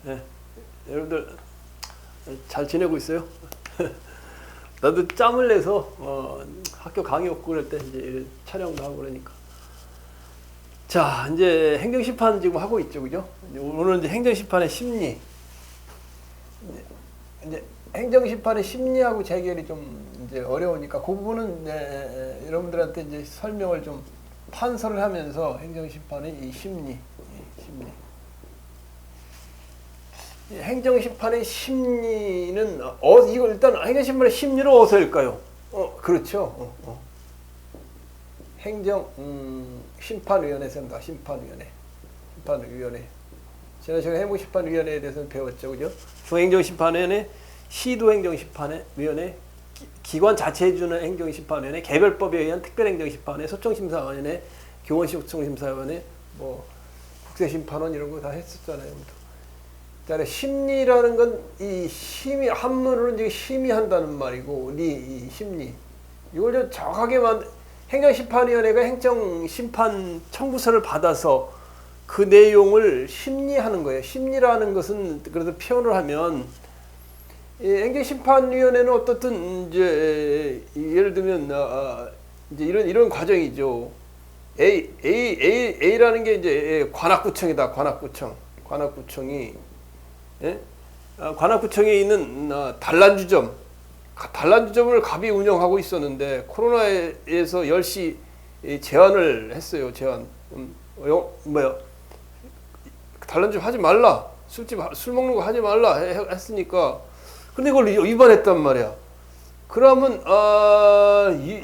네, 여러분들 잘 지내고 있어요? 나도 짬을 내서 학교 강의 없고 그럴 때 이제 촬영도 하고 그러니까. 자, 이제 행정심판 지금 하고 있죠, 그죠? 오늘 이제 행정심판의 심리. 이제 행정심판의 심리하고 재결이 좀 이제 어려우니까 그 부분은 여러분들한테 이제 설명을 좀 판서를 하면서 행정심판의 이 심리. 행정심판의 심리는 이거 일단 행정심판의 심리를 어디서 일까요? 그렇죠. 행정 심판위원회에서입니다. 심판위원회. 지난 시간에 행정심판위원회에 대해서 배웠죠, 그죠? 중행정심판위원회, 시도행정심판위원회, 기관 자체에 주는 행정심판위원회, 개별법에 의한 특별행정심판위원회, 소청심사위원회, 교원시 소청심사위원회, 뭐 국세심판원 이런 거 다 했었잖아요. 심리라는 건 이 심의 한문으로 이제 심의한다는 말이고, 이 심리 이걸 좀 정확하게 행정심판위원회가 행정심판 청구서를 받아서 그 내용을 심리하는 거예요. 심리라는 것은 그래서 표현을 하면 행정심판위원회는 어떻든 이제 예를 들면 이제 이런 과정이죠. A라는 게 이제 관악구청이다. 관악구청이 관악구청에 있는 단란주점을 갑이 운영하고 있었는데 코로나에서 10시 제한을 했어요. 단란주점 하지 말라. 술 먹는 거 하지 말라 했으니까. 근데 이걸 위반했단 말이야. 그러면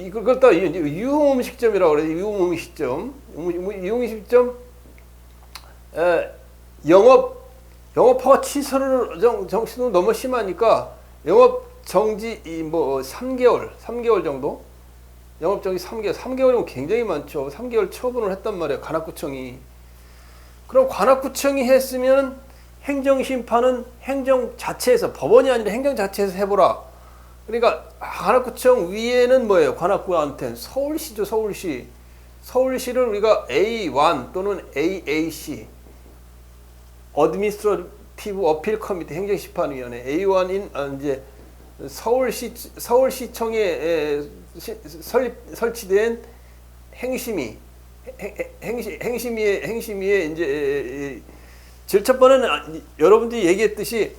이걸 다 유흥음식점이라고 그래요. 유흥음식점 영업허가 취소를 정신으로 너무 심하니까 영업 정지 3개월 정도. 영업 정지 3개월이면 굉장히 많죠. 3개월 처분을 했단 말이에요. 관악구청이. 그럼 관악구청이 했으면 행정심판은 행정 자체에서, 법원이 아니라 행정 자체에서 해보라. 그러니까 관악구청 위에는 뭐예요? 관악구한테는 서울시죠. 서울시를 우리가 A1 또는 AAC 어드미니스트레이티브 어필 커미티 행정심판위원회 A1인 이제 서울시청에 설치된 행심위에 이제 제일 첫 번째는 여러분들이 얘기했듯이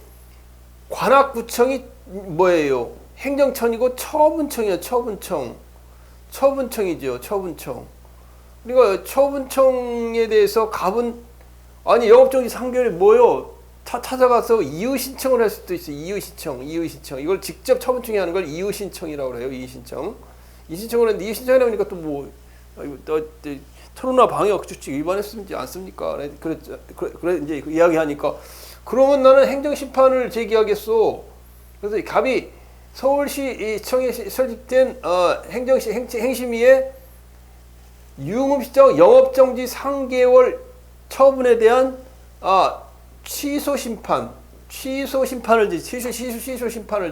관악구청이 뭐예요? 행정청이고 처분청이에요. 처분청이죠. 그러니까 처분청에 대해서 갑은 아니 영업정지 3개월이 뭐요? 찾아가서 이의신청을 할 수도 있어요. 이의신청. 이걸 직접 처분청이 하는 걸 이의신청이라고 그래요. 이의신청을 했는데 이의신청이라 보니까 또 뭐 토론화 방역 수칙 위반했습니까? 않습니까? 그래 이제 그 이야기하니까 그러면 나는 행정심판을 제기하겠소. 그래서 갑이 서울시청에 설립된 행심위에 유흥음식점 영업정지 3개월 처분에 대한 취소 심판을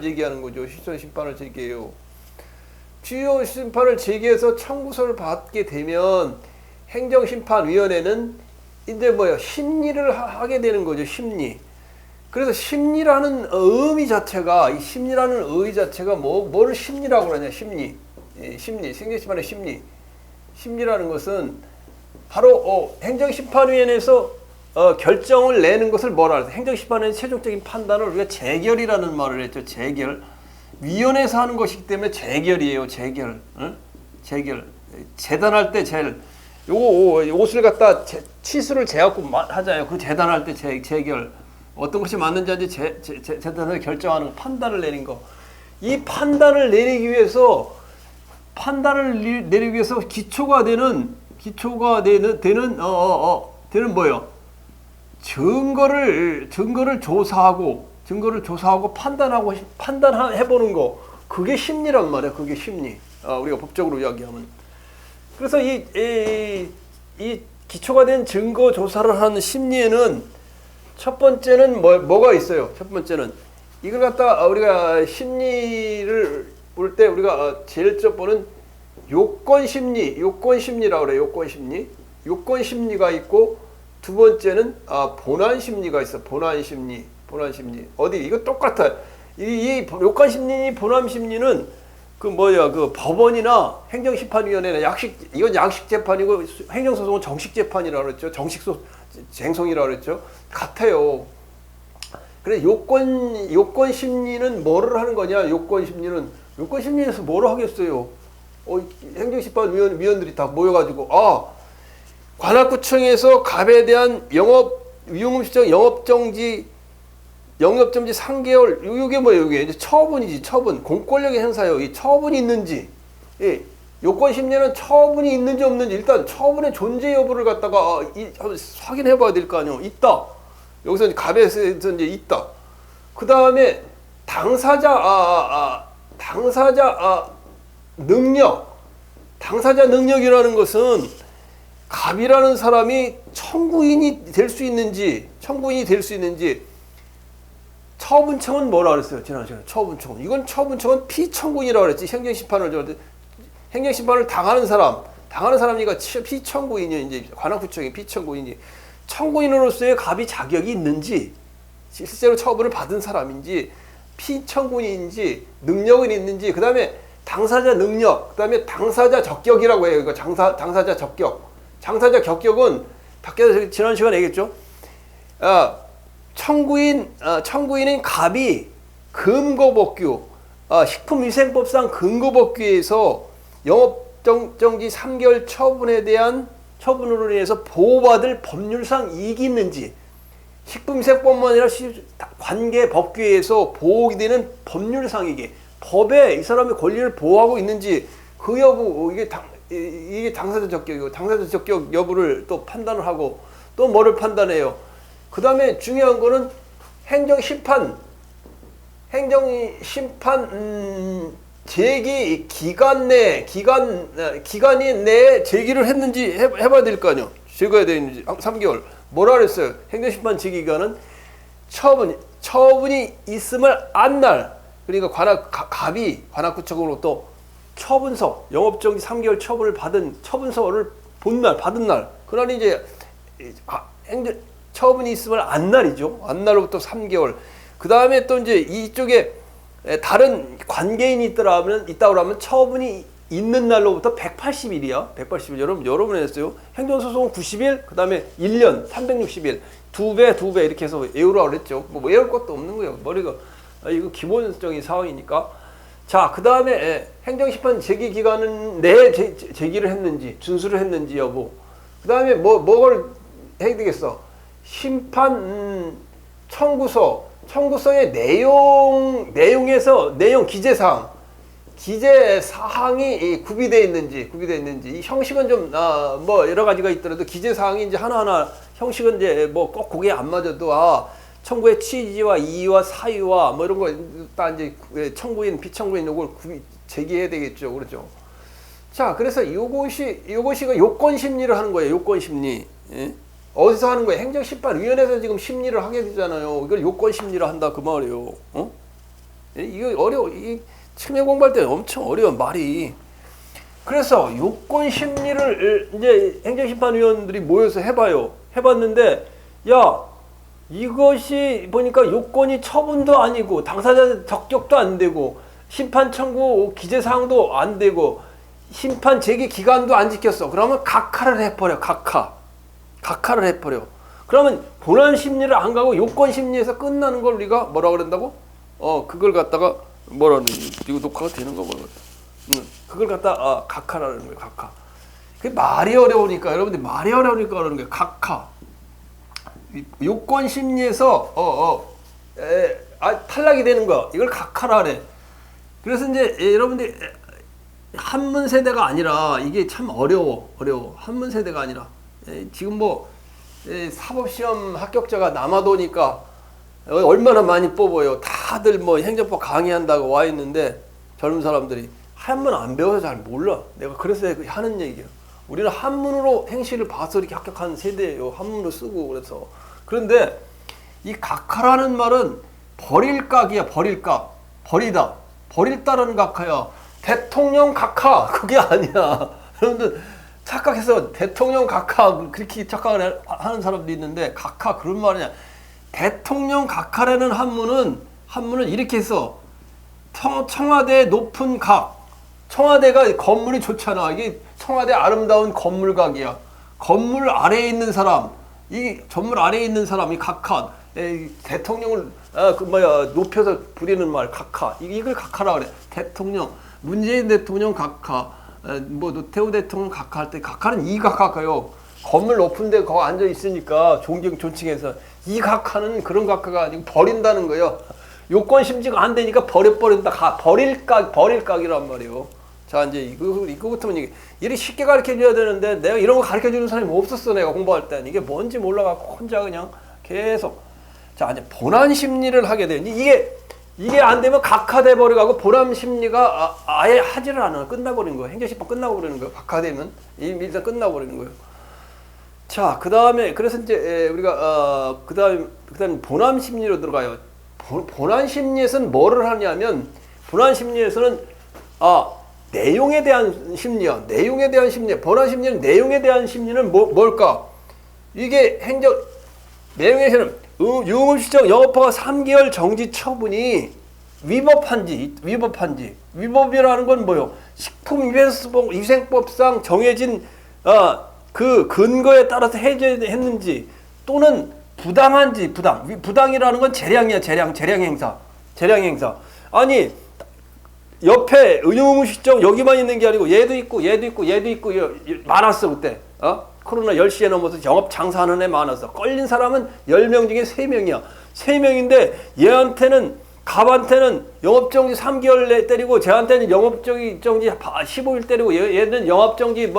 제기하는 거죠. 취소 심판을 제기해요. 취소 심판을 제기해서 청구서를 받게 되면 행정심판위원회는 이제 심리를 하게 되는 거죠. 심리. 그래서 심리라는 의미 자체가 뭐를 심리라고 그러냐? 심리. 행정심판의 심리라는 것은 바로 행정심판위원회에서 결정을 내는 것을 뭐라 해서 행정심판의 최종적인 판단을 우리가 재결이라는 말을 했죠. 재결. 위원회에서 하는 것이기 때문에 재결이에요. 재결. 재단할 때 옷을 갖다 치수를 재갖고 하잖아요. 그 재단할 때 재결. 어떤 것이 맞는지 아닌지 재단을 결정하는 판단을 내린 거. 이 판단을 내리기 위해서 기초가 되는 뭐예요? 증거를 조사하고 판단해보는 거. 그게 심리란 말이야. 그게 심리. 우리가 법적으로 이야기하면. 그래서 이 기초가 된 증거 조사를 하는 심리에는 첫 번째는 뭐가 있어요? 첫 번째는 이걸 갖다 우리가 심리를 볼 때 우리가 제일 첫 번은 요건심리라고 그래요. 요건심리가 있고 두 번째는 본안 심리가 있어. 본안 심리. 어디 이거 똑같아. 이 요건 심리, 본안 심리는 그 법원이나 행정심판위원회나 이건 양식 재판이고 행정소송은 정식 재판이라 그랬죠. 쟁송이라 그랬죠. 같아요. 그래 요건 심리는 뭐를 하는 거냐? 요건 심리에서 뭐를 하겠어요? 행정심판 위원들이 다 모여가지고 관악구청에서 갑에 대한 위험음식적 영업정지 3개월 이게 뭐예요? 이게 이제 처분이지. 처분 공권력의 행사요. 이 처분이 있는지 요건 심리는 처분이 있는지 없는지 일단 처분의 존재 여부를 갖다가 확인해봐야 될 거 아니에요. 있다. 여기서 이제 갑에서 이제 있다. 그 다음에 당사자 능력이라는 것은 갑이라는 사람이 청구인이 될 수 있는지 처분청은 뭐라 그랬어요? 지난 시간에 처분청은 이건 처분청은 피청구인이라고 그랬지. 행정심판을 당하는 사람이니까 피청구인이 이제 관악구청이 피청구인이 청구인으로서의 갑이 자격이 있는지 실제로 처분을 받은 사람인지 피청구인인지 능력은 있는지 그 다음에 당사자 능력 그 다음에 당사자 적격이라고 해요. 이거 당사자 적격. 당사자 적격은 밖에서 지난 시간에 얘기했죠. 청구인인 갑이 근거법규 식품위생법상 근거법규에서 영업정지 3개월 처분으로 인해서 보호받을 법률상 이익이 있는지 식품위생법만 아니라 관계 법규에서 보호되는 되는 법률상이기 법에 이 사람의 권리를 보호하고 있는지 그 여부 이게 당사자 적격이고 당사자 적격 여부를 또 판단을 하고 또 뭐를 판단해요. 그 다음에 중요한 거는 행정심판 제기 기간이 내에 제기를 했는지 해봐야 될 거 아니에요. 제거해야 되는지 3개월. 뭐라 그랬어요? 행정심판 제기 기간은 처분이 있음을 안 날. 그러니까 갑이 관악구청으로 또 처분서 영업정지 3개월 처분을 받은 처분서를 받은 날. 그날이 이제 처분이 있음을 안 날이죠. 안 날로부터 3개월. 그 다음에 또 이제 이쪽에 다른 관계인이 있다고 하면 처분이 있는 날로부터 180일이야. 180일. 여러분 했어요. 행정소송은 90일, 그 다음에 1년, 360일. 두 배 이렇게 해서 외우라고 그랬죠. 뭐 외울 것도 없는 거예요. 머리가. 이거 기본적인 상황이니까. 자, 그 다음에 행정심판 제기 기간은 내에 제기를 했는지, 준수를 했는지 여부. 그 다음에 뭘 해야 되겠어? 심판 청구서의 내용에서 기재사항이 구비되어 있는지 이 형식은 좀 여러 가지가 있더라도 기재사항이 이제 하나하나 형식은 이제 꼭 그게 안 맞아도 청구의 취지와 이의와 사유와 이런 거 다 이제 청구인 피청구인 요걸 제기해야 되겠죠. 그렇죠? 자, 그래서 이것이 요건 심리를 하는 거예요. 요건 심리. 예? 어디서 하는 거예요? 행정심판위원회에서 지금 심리를 하게 되잖아요. 이걸 요건 심리를 한다 그 말이에요. 이거 어려워. 이 치매 공부할 때 엄청 어려운 말이. 그래서 요건 심리를 이제 행정심판위원들이 모여서 해봤는데 이것이 보니까 요건이 처분도 아니고 당사자 적격도 안 되고 심판 청구 기재사항도 안 되고 심판 제기 기간도 안 지켰어. 그러면 각하를 해버려. 각하를 해버려. 그러면 본안 심리를 안 가고 요건 심리에서 끝나는 걸 우리가 뭐라 그런다고? 그걸 갖다가 이거 녹화가 되는 거 그걸 갖다 각하라는 거예요. 각하. 그게 말이 어려우니까 여러분들 그러는 거예요. 각하. 요건 심리에서 탈락이 되는 거 이걸 각하라 그래. 그래서 이제 여러분들 한문 세대가 아니라 이게 참 어려워. 한문 세대가 아니라 지금 사법시험 합격자가 남아도니까 얼마나 많이 뽑아요. 다들 행정법 강의한다고 와 있는데 젊은 사람들이 한문 안 배워서 잘 몰라. 내가 그래서 하는 얘기예요. 우리는 한문으로 행시를 봐서 이렇게 합격한 세대예요. 한문으로 쓰고 그래서. 그런데 이 각하라는 말은 버릴 각이야. 버리다라는 각하야. 대통령 각하 그게 아니야. 여러분들 착각해서 대통령 각하 그렇게 착각을 하는 사람도 있는데 각하 그런 말이냐. 대통령 각하라는 한문은 이렇게 해서 청와대 높은 각. 청와대가 건물이 좋잖아. 이게 청와대 아름다운 건물각이야. 건물 아래에 있는 사람, 이 건물 아래에 있는 사람이 각하. 대통령을 높여서 부리는 말 각하. 이걸 각하라 그래. 대통령 문재인 대통령 각하, 노태우 대통령 각하 할 때 각하는 이 각하가요. 건물 높은데 거기 앉아 있으니까 존칭해서 이 각하는 그런 각하가 아니고 버린다는 거예요. 요건 심지가 안 되니까 버린다. 버릴 각이란 말이에요. 자, 이제 이거부터는 이렇게 쉽게 가르쳐 줘야 되는데 내가 이런 거 가르쳐 주는 사람이 없었어. 내가 공부할 때 이게 뭔지 몰라갖고 혼자 그냥 계속. 자, 이제 본안 심리를 하게 돼요. 이게 안 되면 각하돼 버려가고 본안 심리가 아예 하지를 않아. 끝나버리는 거예요. 행정심판 끝나고 버리는 거예요. 각하되면 일단 끝나고 버리는 거예요. 자, 그 다음에 그래서 이제 우리가 그 다음에 본안 심리로 들어가요. 본안 심리에서는 뭐를 하냐면 본안 심리에서는 내용에 대한 심리야. 내용에 대한 심리. 본안 심리는 내용에 대한 심리는 뭘까? 이게 내용에서는 유흥시청 영업허가 3개월 정지 처분이 위법이라는 건 뭐요? 식품위생법상 정해진 그 근거에 따라서 해제했는지 또는 부당이라는 건 재량이야. 재량 행사. 아니 옆에 유흥시청 여기만 있는 게 아니고 얘도 있고 많았어 그때. 코로나 10시에 넘어서 영업 장사하는 애 많았어. 걸린 사람은 10명 중에 3명이야. 3명인데 얘한테는 갑한테는 영업정지 3개월 내 때리고 쟤한테는 영업정지 15일 때리고 얘는 영업정지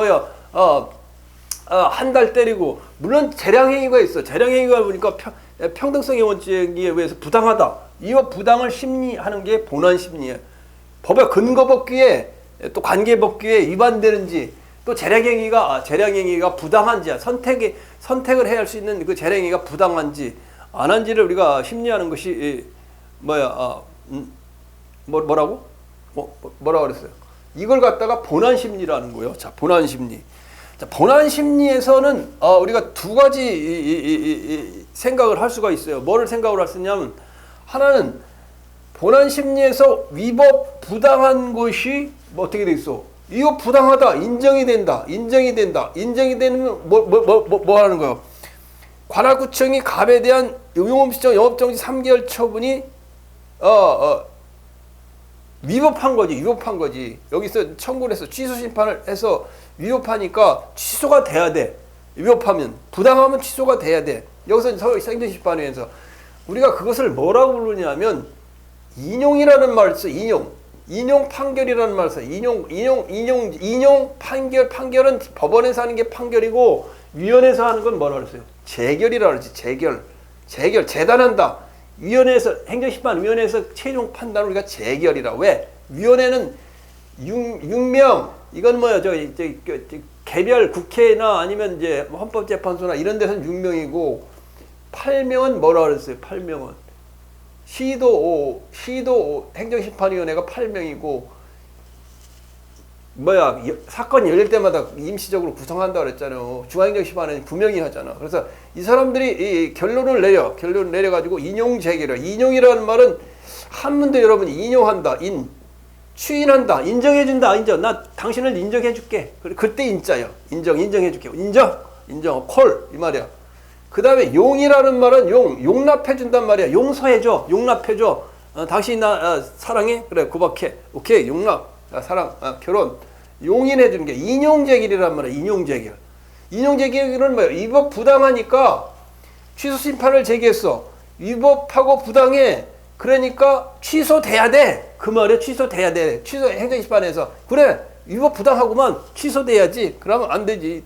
한 달 때리고. 물론 재량행위가 있어. 재량행위가 보니까 평등성의 원칙에 의해서 부당하다. 이와 부당을 심리하는 게 본안 심리예요. 법의 근거법규에 또 관계법규에 위반되는지 또 재량행위가 부당한지 선택을 해야 할 수 있는 그 재량행위가 부당한지 안 한지를 우리가 심리하는 것이 뭐라고 그랬어요? 이걸 갖다가 본안 심리라는 거예요. 자, 본안 심리. 자, 본안 심리에서는 우리가 두 가지 생각을 할 수가 있어요. 뭐를 생각을 할 수 있냐면 하나는 본안 심리에서 위법 부당한 것이 어떻게 돼 있어? 이거 부당하다. 인정이 된다. 인정이 되면 뭐 하는 거예요? 관할구청이 갑에 대한 유흥시청 영업정지 3개월 처분이 위법한 거지. 여기서 청구를 해서 취소 심판을 해서 위법하니까 취소가 돼야 돼. 위법하면 부당하면 취소가 돼야 돼. 여기서 행정심판위에서 우리가 그것을 뭐라고 부르냐면 인용이라는 말을 써. 인용 판결이라는 말을 써. 인용 판결은 법원에서 하는 게 판결이고 위원회에서 하는 건 뭐라 그랬어요? 재결이라고 그러지. 재결 재단한다. 행정심판위원회에서 최종 판단을 우리가 재결이라고. 왜? 위원회는 6명 이건 뭐야? 개별 국회나 아니면 이제 헌법재판소나 이런 데서는 6명이고 8명은 뭐라 그랬어요? 8명은 시도 행정심판위원회가 8명이고 사건이 열릴 때마다 임시적으로 구성한다 그랬잖아요. 중앙행정심판은 9명이 하잖아. 그래서 이 사람들이 결론을 내려가지고 인용재결이야. 인용이라는 말은 한문도 여러분이 인용한다. 추인한다. 인정해준다. 나 당신을 인정해줄게. 그때 인자야. 인정해줄게. 인정. 콜 이 말이야. 그 다음에 용이라는 말은 용납해준단 말이야. 용서해줘. 당신이 나 사랑해? 그래, 구박해. 오케이, 용납. 사랑, 결혼. 용인해주는 게 인용재결이란 말이야. 인용재결은 뭐야? 위법 부당하니까 취소 심판을 제기했어. 위법하고 부당해. 그러니까 취소돼야 돼. 그 말이야. 취소돼야 돼. 행정심판에서. 그래. 위법 부당하고만 취소돼야지. 그러면 안 되지.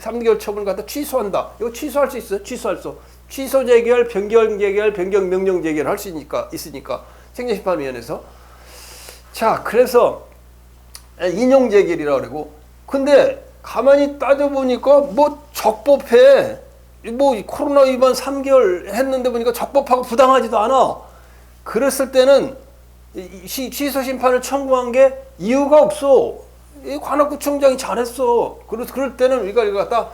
3개월 처분을 갖다 취소한다. 이거 취소할 수 있어? 취소 재결, 변경 재결, 변경 명령 재결 할 수 있으니까. 행정심판위원회에서. 자, 그래서 인용 재결이라고 그러고. 근데 가만히 따져보니까 적법해. 코로나 위반 3개월 했는데 보니까 적법하고 부당하지도 않아. 그랬을 때는 취소 심판을 청구한 게 이유가 없어. 이 관악구청장이 잘했어. 그럴 때는 우리가 이거 갖다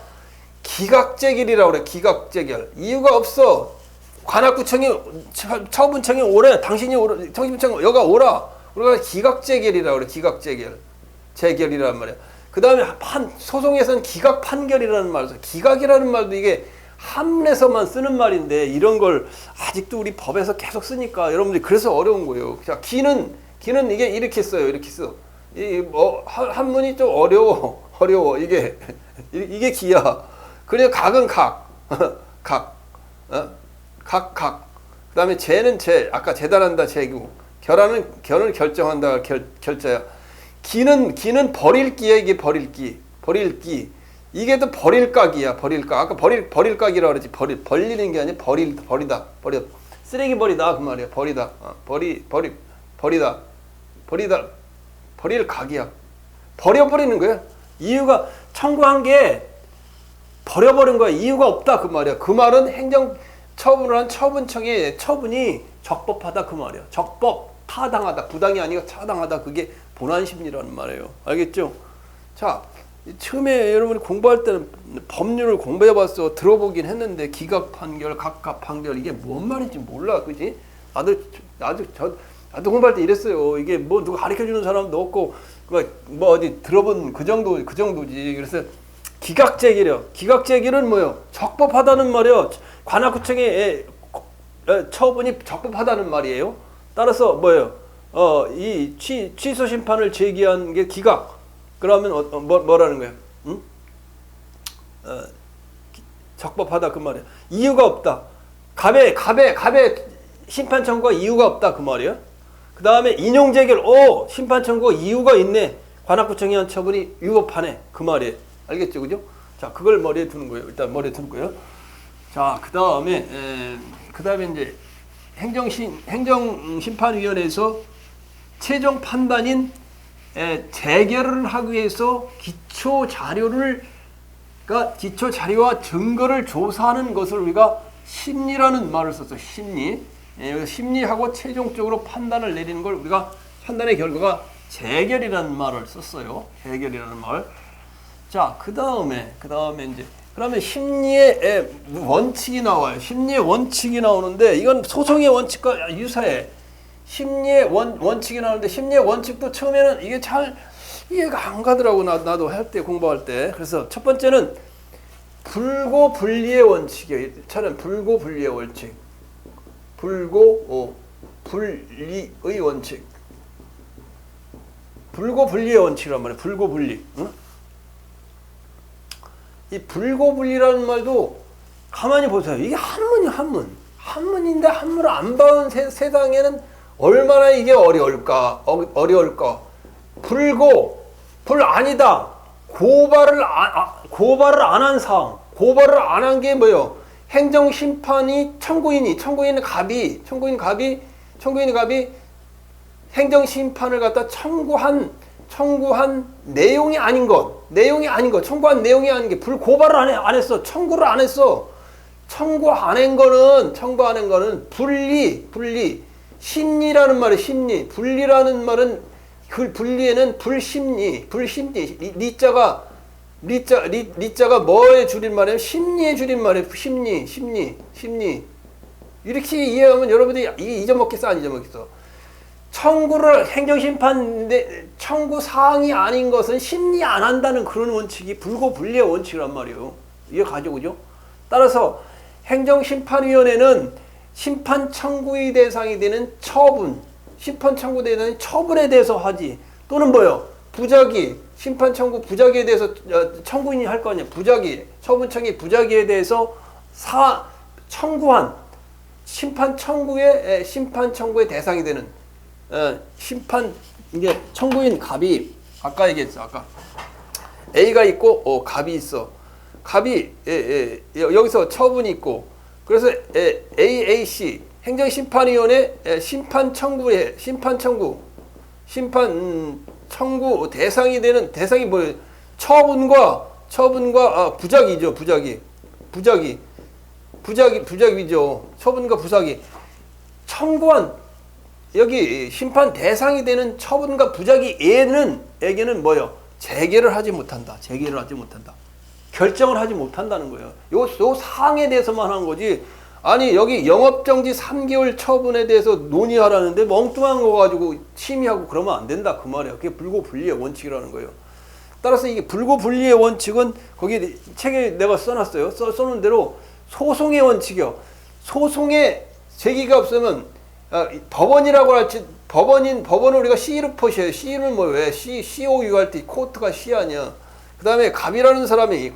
기각재결이라고 그래. 기각재결. 이유가 없어. 관악구청이 처분청이 오래. 당신이 오래. 청심청 여가 오라. 우리가 기각재결이라고 그래. 기각재결. 재결이란 말이야. 그 다음에 소송에서는 기각 판결이라는 말을 써. 기각이라는 말도 이게 한문에서만 쓰는 말인데 이런 걸 아직도 우리 법에서 계속 쓰니까 여러분들이 그래서 어려운 거예요. 자, 기는 이게 이렇게 써요. 이렇게 써. 한문이 좀 어려워. 이게 기야. 그래서 각은 각. 각. 그다음에 재는 재. 아까 재단한다 재구. 결을 결정한다 결자야. 기는 버릴기야. 이게 버릴기. 이게 또 버릴각이야. 버릴각. 아까 버릴각이라고 그랬지. 벌리는 게 아니라 버리다. 쓰레기 버리다 그 말이야. 버리다. 버리다. 버릴 각이야. 버려버리는 거야. 이유가 청구한 게 버려버린 거야. 이유가 없다 그 말이야. 그 말은 행정 처분을 한 처분청의 처분이 적법하다 그 말이야. 적법, 타당하다. 부당이 아니고 타당하다. 그게 본안 심리라는 말이에요. 알겠죠? 자, 처음에 여러분이 공부할 때는 법률을 공부해봤어. 들어보긴 했는데 기각 판결, 각각 판결 이게 뭔 말인지 몰라, 그지? 나도 공부할 때 이랬어요. 이게 뭐 누가 가르쳐주는 사람도 없고 뭐 어디 들어본 그 정도지. 그래서 기각재결은 뭐요? 적법하다는 말이요. 관악구청의 처분이 적법하다는 말이에요. 따라서 뭐예요? 이 취소 심판을 제기한 게 기각. 그러면 뭐라는 거예요? 응? 적법하다 그 말이야. 이유가 없다. 갑의 심판 청구가 이유가 없다 그 말이야. 그 다음에 인용 재결. 심판 청구가 이유가 있네. 관악구청이 한 처분이 위법하네 그 말이에요. 알겠죠, 그죠? 자, 그걸 머리에 두는 거예요. 일단 머리에 두는 거예요. 자, 그 다음에 이제 행정심판위원회에서 최종 판단인 재결을 하기 위해서 기초 자료와 증거를 조사하는 것을 우리가 심리라는 말을 썼어. 심리하고 최종적으로 판단을 내리는 걸 우리가 판단의 결과가 재결이라는 말을 썼어요. 재결이라는 말. 자, 그 다음에 이제 그러면 심리의 원칙이 나와요. 심리의 원칙이 나오는데 이건 소송의 원칙과 유사해. 심리의 원칙이 나오는데 심리의 원칙도 처음에는 이게 잘 이해가 안 가더라고. 나도 할 때 공부할 때. 그래서 첫 번째는 불고 분리의 원칙이에요. 차는 불고 분리의 원칙. 불고 분리의 원칙. 불고 분리의 원칙이란 말이에요. 불고 분리. 응? 이 불고 분리라는 말도 가만히 보세요. 이게 한문인데 한문을 안 봐온 세상에는 얼마나 이게 어려울까. 불 아니다. 고발을 안 한 사항. 고발을 안 한 게 뭐예요? 행정심판이 청구인이 갑이 행정심판을 갖다 청구한 내용이 아닌 것. 청구한 내용이 아닌 게 고발을 안 했어. 청구를 안 했어. 청구 안 한 거는 분리. 심리라는 말이 심리. 분리라는 말은 그 분리에는 불심리. 리자가 뭐의 줄임말이에요? 심리의 줄임말이에요. 심리. 이렇게 이해하면 여러분들이 이게 잊어먹겠어, 안 잊어먹겠어? 행정심판인데 청구 사항이 아닌 것은 심리 안 한다는 그런 원칙이 불고 분리의 원칙이란 말이에요. 이게 가지고죠. 따라서 행정심판위원회는 심판 청구의 대상이 되는 심판 청구 대상인 처분에 대해서 하지. 또는 뭐요? 부작위, 심판 청구 부작위에 대해서 청구인이 할 거 아니야. 처분청이 부작위에 대해서 청구한 심판 청구의 대상이 되는 이게 청구인 갑이 아까 얘기했어. A가 있고 갑이 있어. 갑이 여기서 처분이 있고 그래서 AAC 행정심판위원회 심판 청구 대상이 되는 대상이 뭐예요? 처분과 부작위죠. 부작위죠. 처분과 부작위. 청구한 여기 심판 대상이 되는 처분과 부작위에게는 뭐예요? 재개를 하지 못한다. 재개를 하지 못한다. 결정을 하지 못한다는 거예요. 요 사항에 대해서만 한 거지. 아니 여기 영업정지 3개월 처분에 대해서 논의하라는데 멍뚱한 거 가지고 심의하고 그러면 안 된다 그 말이에요. 그게 불고불리의 원칙이라는 거예요. 따라서 이게 불고불리의 원칙은 거기 책에 내가 써놨어요. 써놓은 대로 소송의 원칙이요. 소송의 제기가 없으면 법원이라고 할지 법원을 우리가 C로 표시해요. C는 뭐 왜 COU 할 때 코트가 C 아니야. 그 다음에 갑이라는 사람이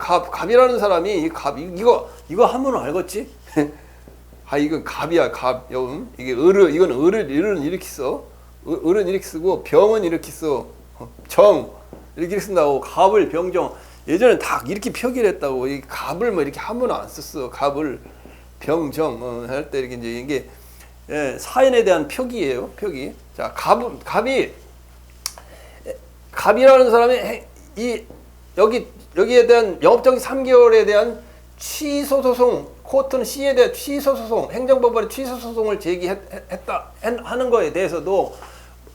이거 하면 알겠지? 이건 갑이야 갑. 이게 이건 을은 이렇게 써. 을은 이렇게 쓰고 병은 이렇게 써. 정 이렇게 쓴다고. 갑을 병정. 예전에 다 이렇게 표기를 했다고. 이 갑을 뭐 이렇게 함부로 안 썼어. 갑을 병정 할 때 이렇게 이제 이게 사인에 대한 표기예요. 표기. 자, 갑이라는 사람이 여기에 대한 영업정지 3개월에 대한 취소 소송, 코트는 C에 대한 취소 소송, 행정법원에 취소 소송을 하는 거에 대해서도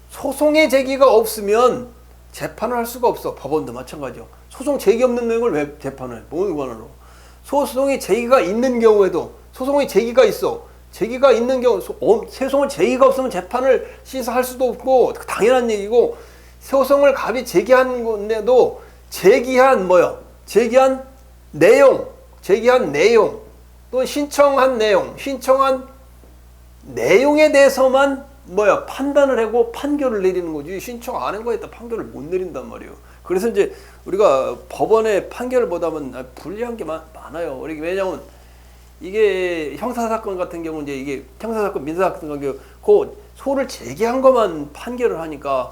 소송의 제기가 없으면 재판을 할 수가 없어. 법원도 마찬가지요. 소송 제기 없는 내용을 왜 재판을 해? 뭐 관하로? 소송의 제기가 있는 경우에도 소송의 제기가 있어. 제기가 있는 경우 소송을 제기가 없으면 재판을 시사할 수도 없고 당연한 얘기고 소송을 갑이 제기한 건데도 제기한 내용 또 신청한 내용에 대해서만 판단을 하고 판결을 내리는 거지. 신청 안 한 거에 따라 판결을 못 내린단 말이에요. 그래서 이제 우리가 법원의 판결보다는 불리한 게 많아요. 왜냐하면 이게 형사사건 같은 경우 이제 이게 형사사건, 민사사건 같은 경우 그 소를 제기한 것만 판결을 하니까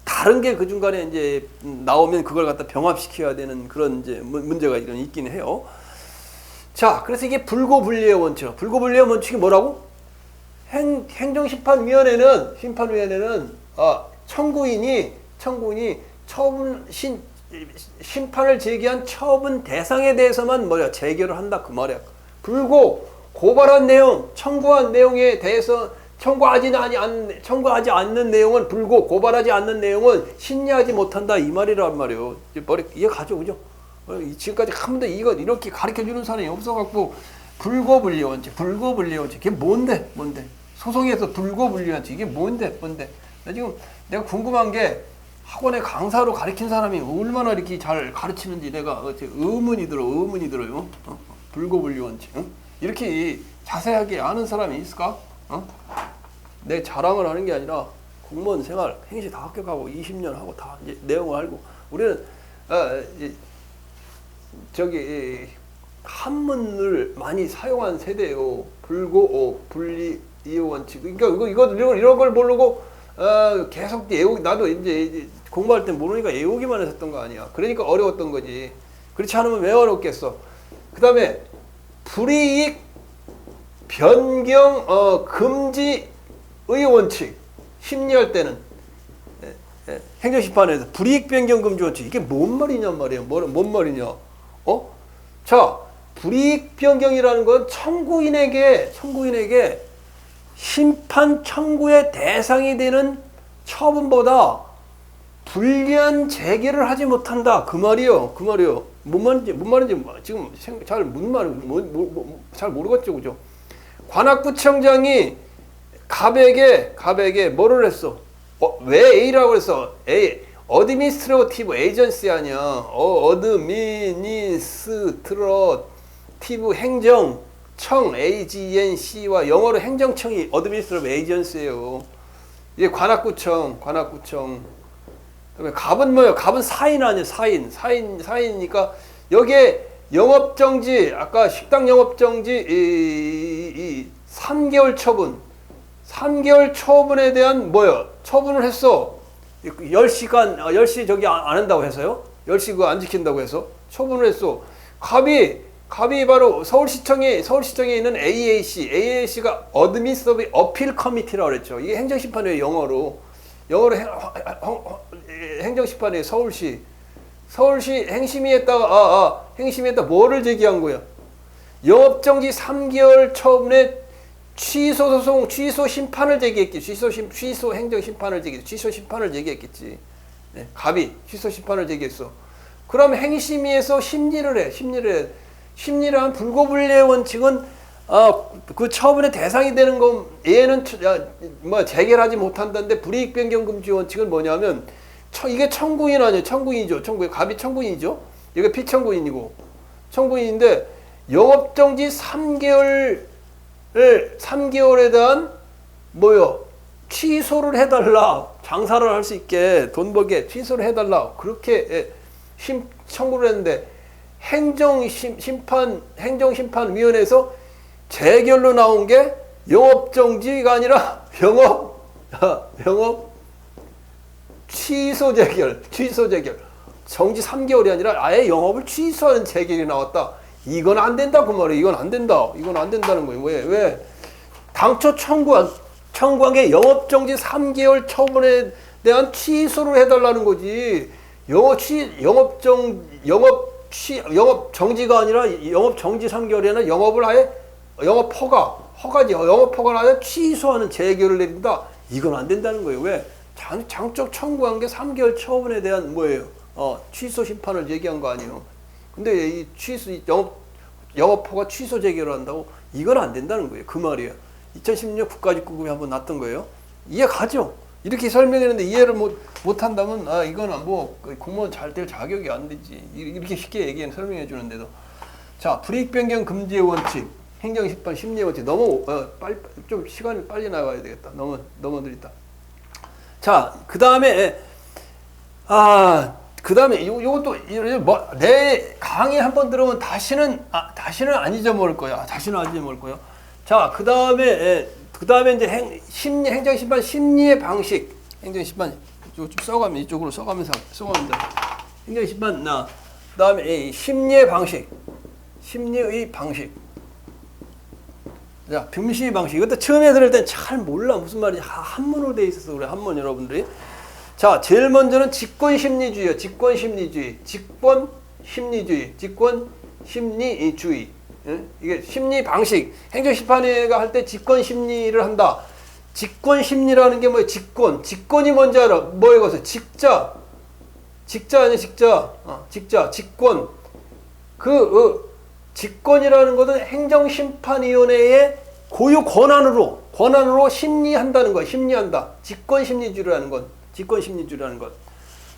다른 게 그 중간에 이제 나오면 그걸 갖다 병합시켜야 되는 그런 이제 문제가 있긴 해요. 자, 그래서 이게 불고불리의 원칙. 불고불리의 원칙이 뭐라고? 행정심판위원회는 청구인이 심판을 제기한 처분 대상에 대해서만 재결을 한다 그 말이야. 고발한 내용, 청구한 내용에 대해서 청구하지 않는 내용은 고발하지 않는 내용은 심리하지 못한다 이 말이란 말이에요. 이해가죠, 그죠? 지금까지 한 번도 이거 이렇게 가르쳐 주는 사람이 없어갖고 불고불리 원칙. 이게 뭔데? 소송에서 불고불리 원칙 이게 뭔데? 내가 궁금한 게 학원에 강사로 가르친 사람이 얼마나 이렇게 잘 가르치는지 내가 의문이 들어요. 불고불리 원칙. 이렇게 자세하게 아는 사람이 있을까? 내 자랑을 하는 게 아니라 공무원 생활, 행시 다 합격하고 20년 하고 다 이제 내용을 알고 우리는 한문을 많이 사용한 세대요. 불고불리 원칙. 그러니까 이런 걸 모르고 계속 나도 이제 공부할 때 모르니까 외우기만 했었던 거 아니야. 그러니까 어려웠던 거지. 그렇지 않으면 왜 어렵겠어. 그 다음에 불이익 변경 금지의 원칙. 심리할 때는 행정심판에서 불이익 변경 금지 원칙. 이게 뭔 말이냐 말이에요. 뭔 말이냐. 자, 불이익 변경이라는 건 청구인에게 심판 청구의 대상이 되는 처분보다 불리한 재개를 하지 못한다 그 말이요. 뭔 말인지 지금 잘 모르겠죠, 그죠? 관악구청장이 갑에게 뭐를 했어? 왜 A라고 했어? 어드미니스트레이티브 에이전시 아니야. 어드미니스트레이티브 행정청 AGNC와 영어로 행정청이 어드미니스트레이티브 에이전시예요. 이게 관악구청. 그다음에 갑은 뭐예요? 갑은 사인 아니에요. 사인이니까 여기에 영업정지, 아까 식당 영업정지 이 3개월 처분. 3개월 처분에 대한 처분을 했어. 10시 저기 안 한다고 해서요. 10시 그거 안 지킨다고 해서 처분을 했어. 갑이 바로 서울시청에 있는 AAC가 Administrative Appeal Committee라고 그랬죠. 이게 행정심판이에요, 영어로 행정심판이에요. 서울시 행심위에다가 뭐를 제기한 거야? 영업정지 3개월 처분에 취소 심판을 제기했겠지. 취소 행정 심판을 제기했겠지. 갑이 취소 심판을 제기했어. 그럼 행심위에서 심리를 해. 심리를 한 불고불리의 원칙은 그 처분의 대상이 되는 건 얘는 뭐 재결하지 못한다는데 불이익 변경 금지 원칙은 뭐냐면 이게 청구인 아니에요. 청구인이죠. 갑이 청구인이죠. 이게 피청구인이고 청구인인데 영업 정지 3개월에 대한 취소를 해달라. 장사를 할 수 있게 돈 벌게 취소를 해달라. 그렇게 청구를 했는데 행정심판위원회에서 재결로 나온 게 영업 정지가 아니라 영업 취소 재결. 정지 3개월이 아니라 아예 영업을 취소하는 재결이 나왔다. 이건 안 된다 그 말이에요. 이건 안 된다는 거예요. 왜? 당초 청구한 게 영업 정지 3개월 처분에 대한 취소를 해달라는 거지. 영업 정지가 아니라 영업 정지 3개월이 아니라 영업을 아예 영업 허가지. 영업 허가를 아예 취소하는 재결을 내린다. 이건 안 된다는 거예요. 왜? 장적 청구한 게 3개월 처분에 대한 취소 심판을 제기한 거 아니에요. 근데 이 영업 허가 취소 재결을 한다고? 이건 안 된다는 거예요. 그 말이에요. 2016 국가직구급이 한번 났던 거예요. 이해 가죠? 이렇게 설명했는데 이해를 못 한다면 이거는 공무원 잘 될 자격이 안 되지. 이렇게 쉽게 설명해 주는데도. 자, 불이익 변경 금지의 원칙, 행정심판 심리의 원칙. 너무 좀 시간이 빨리 나가야 되겠다. 너무 느리다. 자, 그다음에 요것도 내 강의 한번 들으면 다시는 안 잊어먹을 거야. 자, 그다음에 이제 행정심판 심리의 방식. 행정심판 좀 써가면 이쪽으로 써가면서 행정심판 그다음에 심리의 방식. 자, 병시의 방식. 이것도 처음에 들을 땐 잘 몰라. 무슨 말인지 한문으로 돼 있어서 그래. 한문 여러분들이. 자, 제일 먼저는 직권심리주의예요. 직권심리주의. 이게 심리 방식. 행정심판위가 할 때 직권심리를 한다. 직권심리라는 게 뭐예요? 직권이 뭔지 알아? 뭐예요? 그래서 직자 아니야? 직권. 직권이라는 것은 행정심판위원회의 고유 권한으로 심리한다는 거야. 심리한다. 직권심리주의라는 것.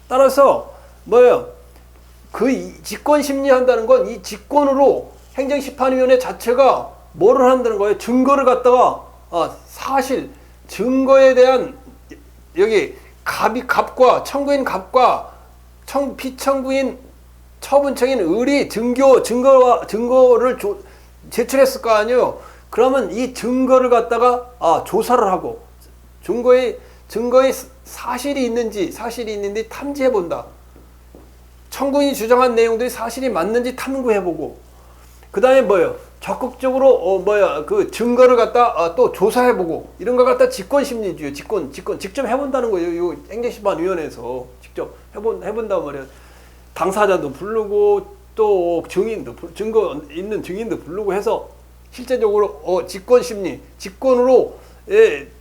따라서 뭐예요? 직권 심리한다는 건 이 직권으로 행정심판위원회 자체가 뭐를 한다는 거예요? 증거를 갖다가 증거에 대한 여기 갑과 청구인 갑과 피청구인 처분청인 을이 증거를 제출했을 거 아니에요. 그러면 이 증거를 갖다가 조사를 하고 증거에 사실이 있는지 탐지해본다. 청구인이 주장한 내용들이 사실이 맞는지 탐구해보고, 그 다음에 뭐예요? 적극적으로 그 증거를 갖다 또 조사해보고, 이런 걸 갖다 직권심리주의, 직접 해본다는 거예요. 이 행정심판위원회에서 직접 해본단 말이에요. 당사자도 부르고 또 증거 있는 증인도 부르고 해서 실제적으로 직권심리, 직권으로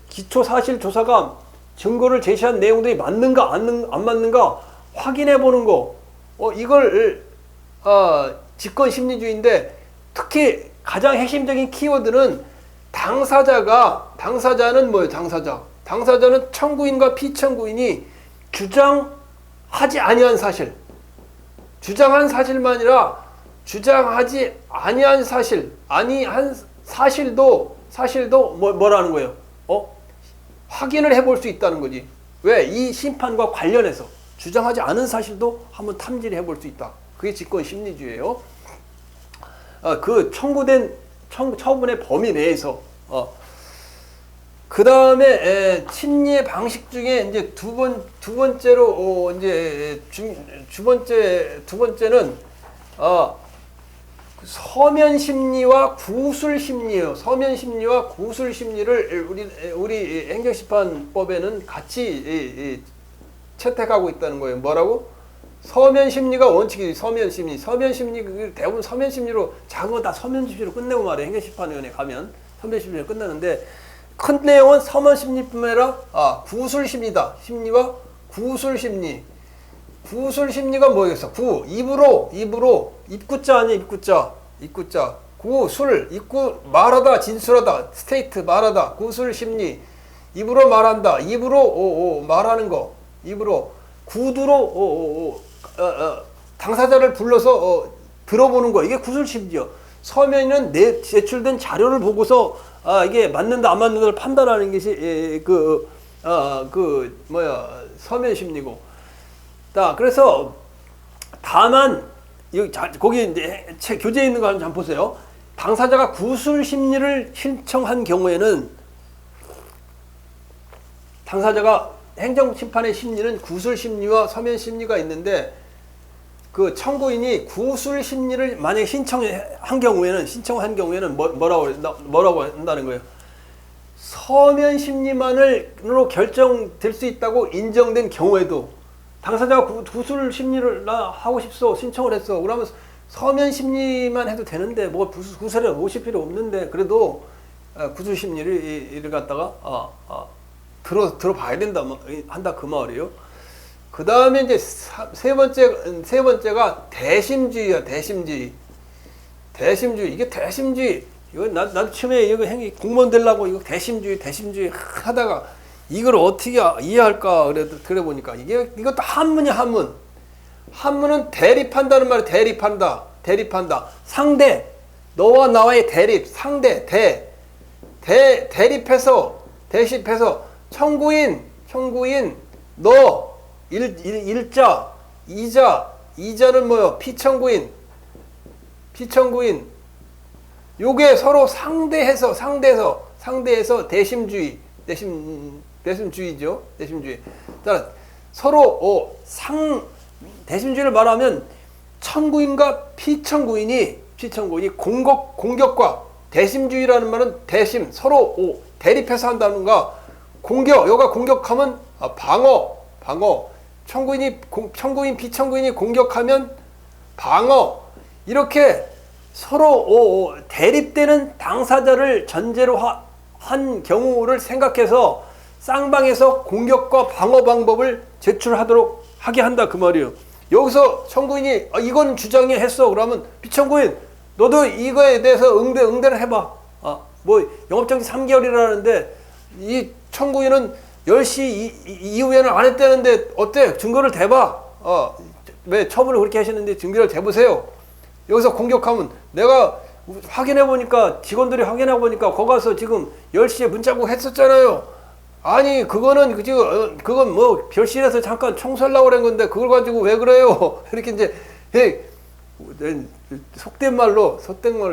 기초사실조사가 증거를 제시한 내용들이 맞는가 안 맞는가 확인해보는 거. 이걸 직권심리주의인데, 특히 가장 핵심적인 키워드는 당사자는 뭐예요? 당사자는 청구인과 피청구인이 주장하지 아니한 사실, 주장한 사실만 아니라 주장하지 아니한 사실도 뭐라는 거예요? 확인을 해볼 수 있다는 거지. 왜? 이 심판과 관련해서 주장하지 않은 사실도 한번 탐지를 해볼 수 있다. 그게 직권심리주의예요. 그 청구된 처분의 범위 내에서. 그 다음에 심리의 방식 중에 이제 두 번째로 두 번째는 서면 심리와 구술 심리예요. 서면 심리와 구술 심리를 우리 행정심판법에는 같이 채택하고 있다는 거예요. 뭐라고? 서면 심리가 원칙이지. 서면 심리 대부분 서면 심리로 작은 건 다 서면 심리로 끝내고 말해. 행정심판위원회 가면 서면 심리로 끝나는데, 큰 내용은 서면 심리뿐만 아니라 구술 심리다. 심리와 구술 심리. 구술 심리가 뭐겠어? 입으로 입구자 아니야, 입구자. 구술 입구 말하다, 진술하다, 스테이트 말하다, 구술 심리. 입으로 말한다. 입으로 말하는 거. 입으로 구두로 당사자를 불러서 들어보는 거. 이게 구술 심리죠. 서면은 제출된 자료를 보고서 이게 맞는다 안 맞는다를 판단하는 것이 서면 심리고. 그래서 다만 거기 이제 교재에 있는 거 한번 보세요. 당사자가 구술 심리를 신청한 경우에는 당사자가 행정심판의 심리는 구술 심리와 서면 심리가 있는데 그 청구인이 구술 심리를 만약에 신청한 경우에는 뭐라고 한다는 거예요? 서면 심리만으로 결정될 수 있다고 인정된 경우에도 당사자가 구술 심리를 나 하고 싶소 신청을 했어. 그러면 서면 심리만 해도 되는데 뭐 구술에 오실 필요 없는데 그래도 구술 심리를 갖다가 들어봐야 한다 그 말이에요. 그 다음에 이제 세 번째가 대심주의야. 대심주의. 이게 대심주의. 이거 나도 처음에 이거 공무원 되려고 이거 대심주의 하다가 이걸 어떻게 이해할까 그래 보니까 이것도 한문이야, 한문. 한문은 대립한다는 말이야. 대립한다. 상대. 너와 나와의 대립. 상대. 대립해서 청구인 너 일자 이자는 뭐요? 피청구인 요게 서로 상대해서 대심주의죠. 대심주의. 서로 대심주의를 말하면 청구인과 피청구인이 공격과 대심주의라는 말은 서로 대립해서 한다는가. 여가 공격하면 방어. 청구인 피청구인이 공격하면 방어. 이렇게 서로 대립되는 당사자를 전제로 한 경우를 생각해서 쌍방에서 공격과 방어 방법을 하게 한다 그 말이에요. 여기서 청구인이 이건 주장해 했어. 그러면 피청구인 너도 이거에 대해서 응대를 해봐. 뭐 영업정지 3개월이라는데 이 청구인은 10시 이후에는 안 했다는데 어때? 증거를 대봐. 왜 처분을 그렇게 하시는데 증거를 대보세요. 여기서 공격하면 내가 직원들이 확인해 보니까 거기 가서 지금 10시에 문자고 했었잖아요. 아니 그건 뭐 별실에서 잠깐 청소하려고 그런 건데 그걸 가지고 왜 그래요? 이렇게 이제 속된 말로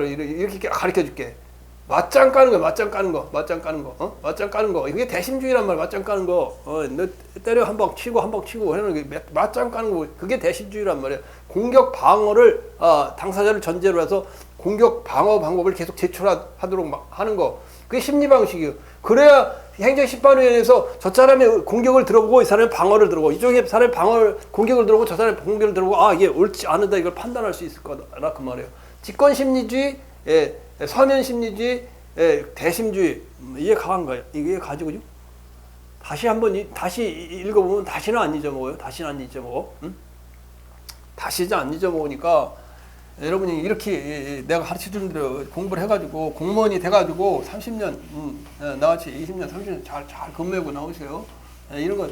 이렇게 가르쳐 줄게. 맞짱 까는 거. 이게 대심주의란 말. 맞짱 까는 거. 너 때려 한 방 치고 하는 게 맞짱 까는 거. 그게 대심주의란 말이야. 공격 방어를 당사자를 전제로 해서 공격 방어 방법을 계속 제출하도록 하는 거. 그게 심리 방식이에요. 그래야 행정심판위원회에서 저 사람의 공격을 들어보고 이 사람의 방어를 들어보고 이쪽에 사람의 공격을 들어보고 저 사람의 공격을 들어보고 이게 옳지 않다 이걸 판단할 수 있을 거다 그 말이에요. 직권심리주의, 서면심리주의, 대심주의 이게 강한 거예요. 이게 가지고요. 다시 읽어보면 다시는 안 잊어먹어요. 응? 다시 안 잊어먹으니까 여러분이 이렇게 내가 가르쳐주는 대로 공부를 해가지고 공무원이 돼가지고 30년 나같이 20년 30년 잘 근무하고 나오세요. 이런 거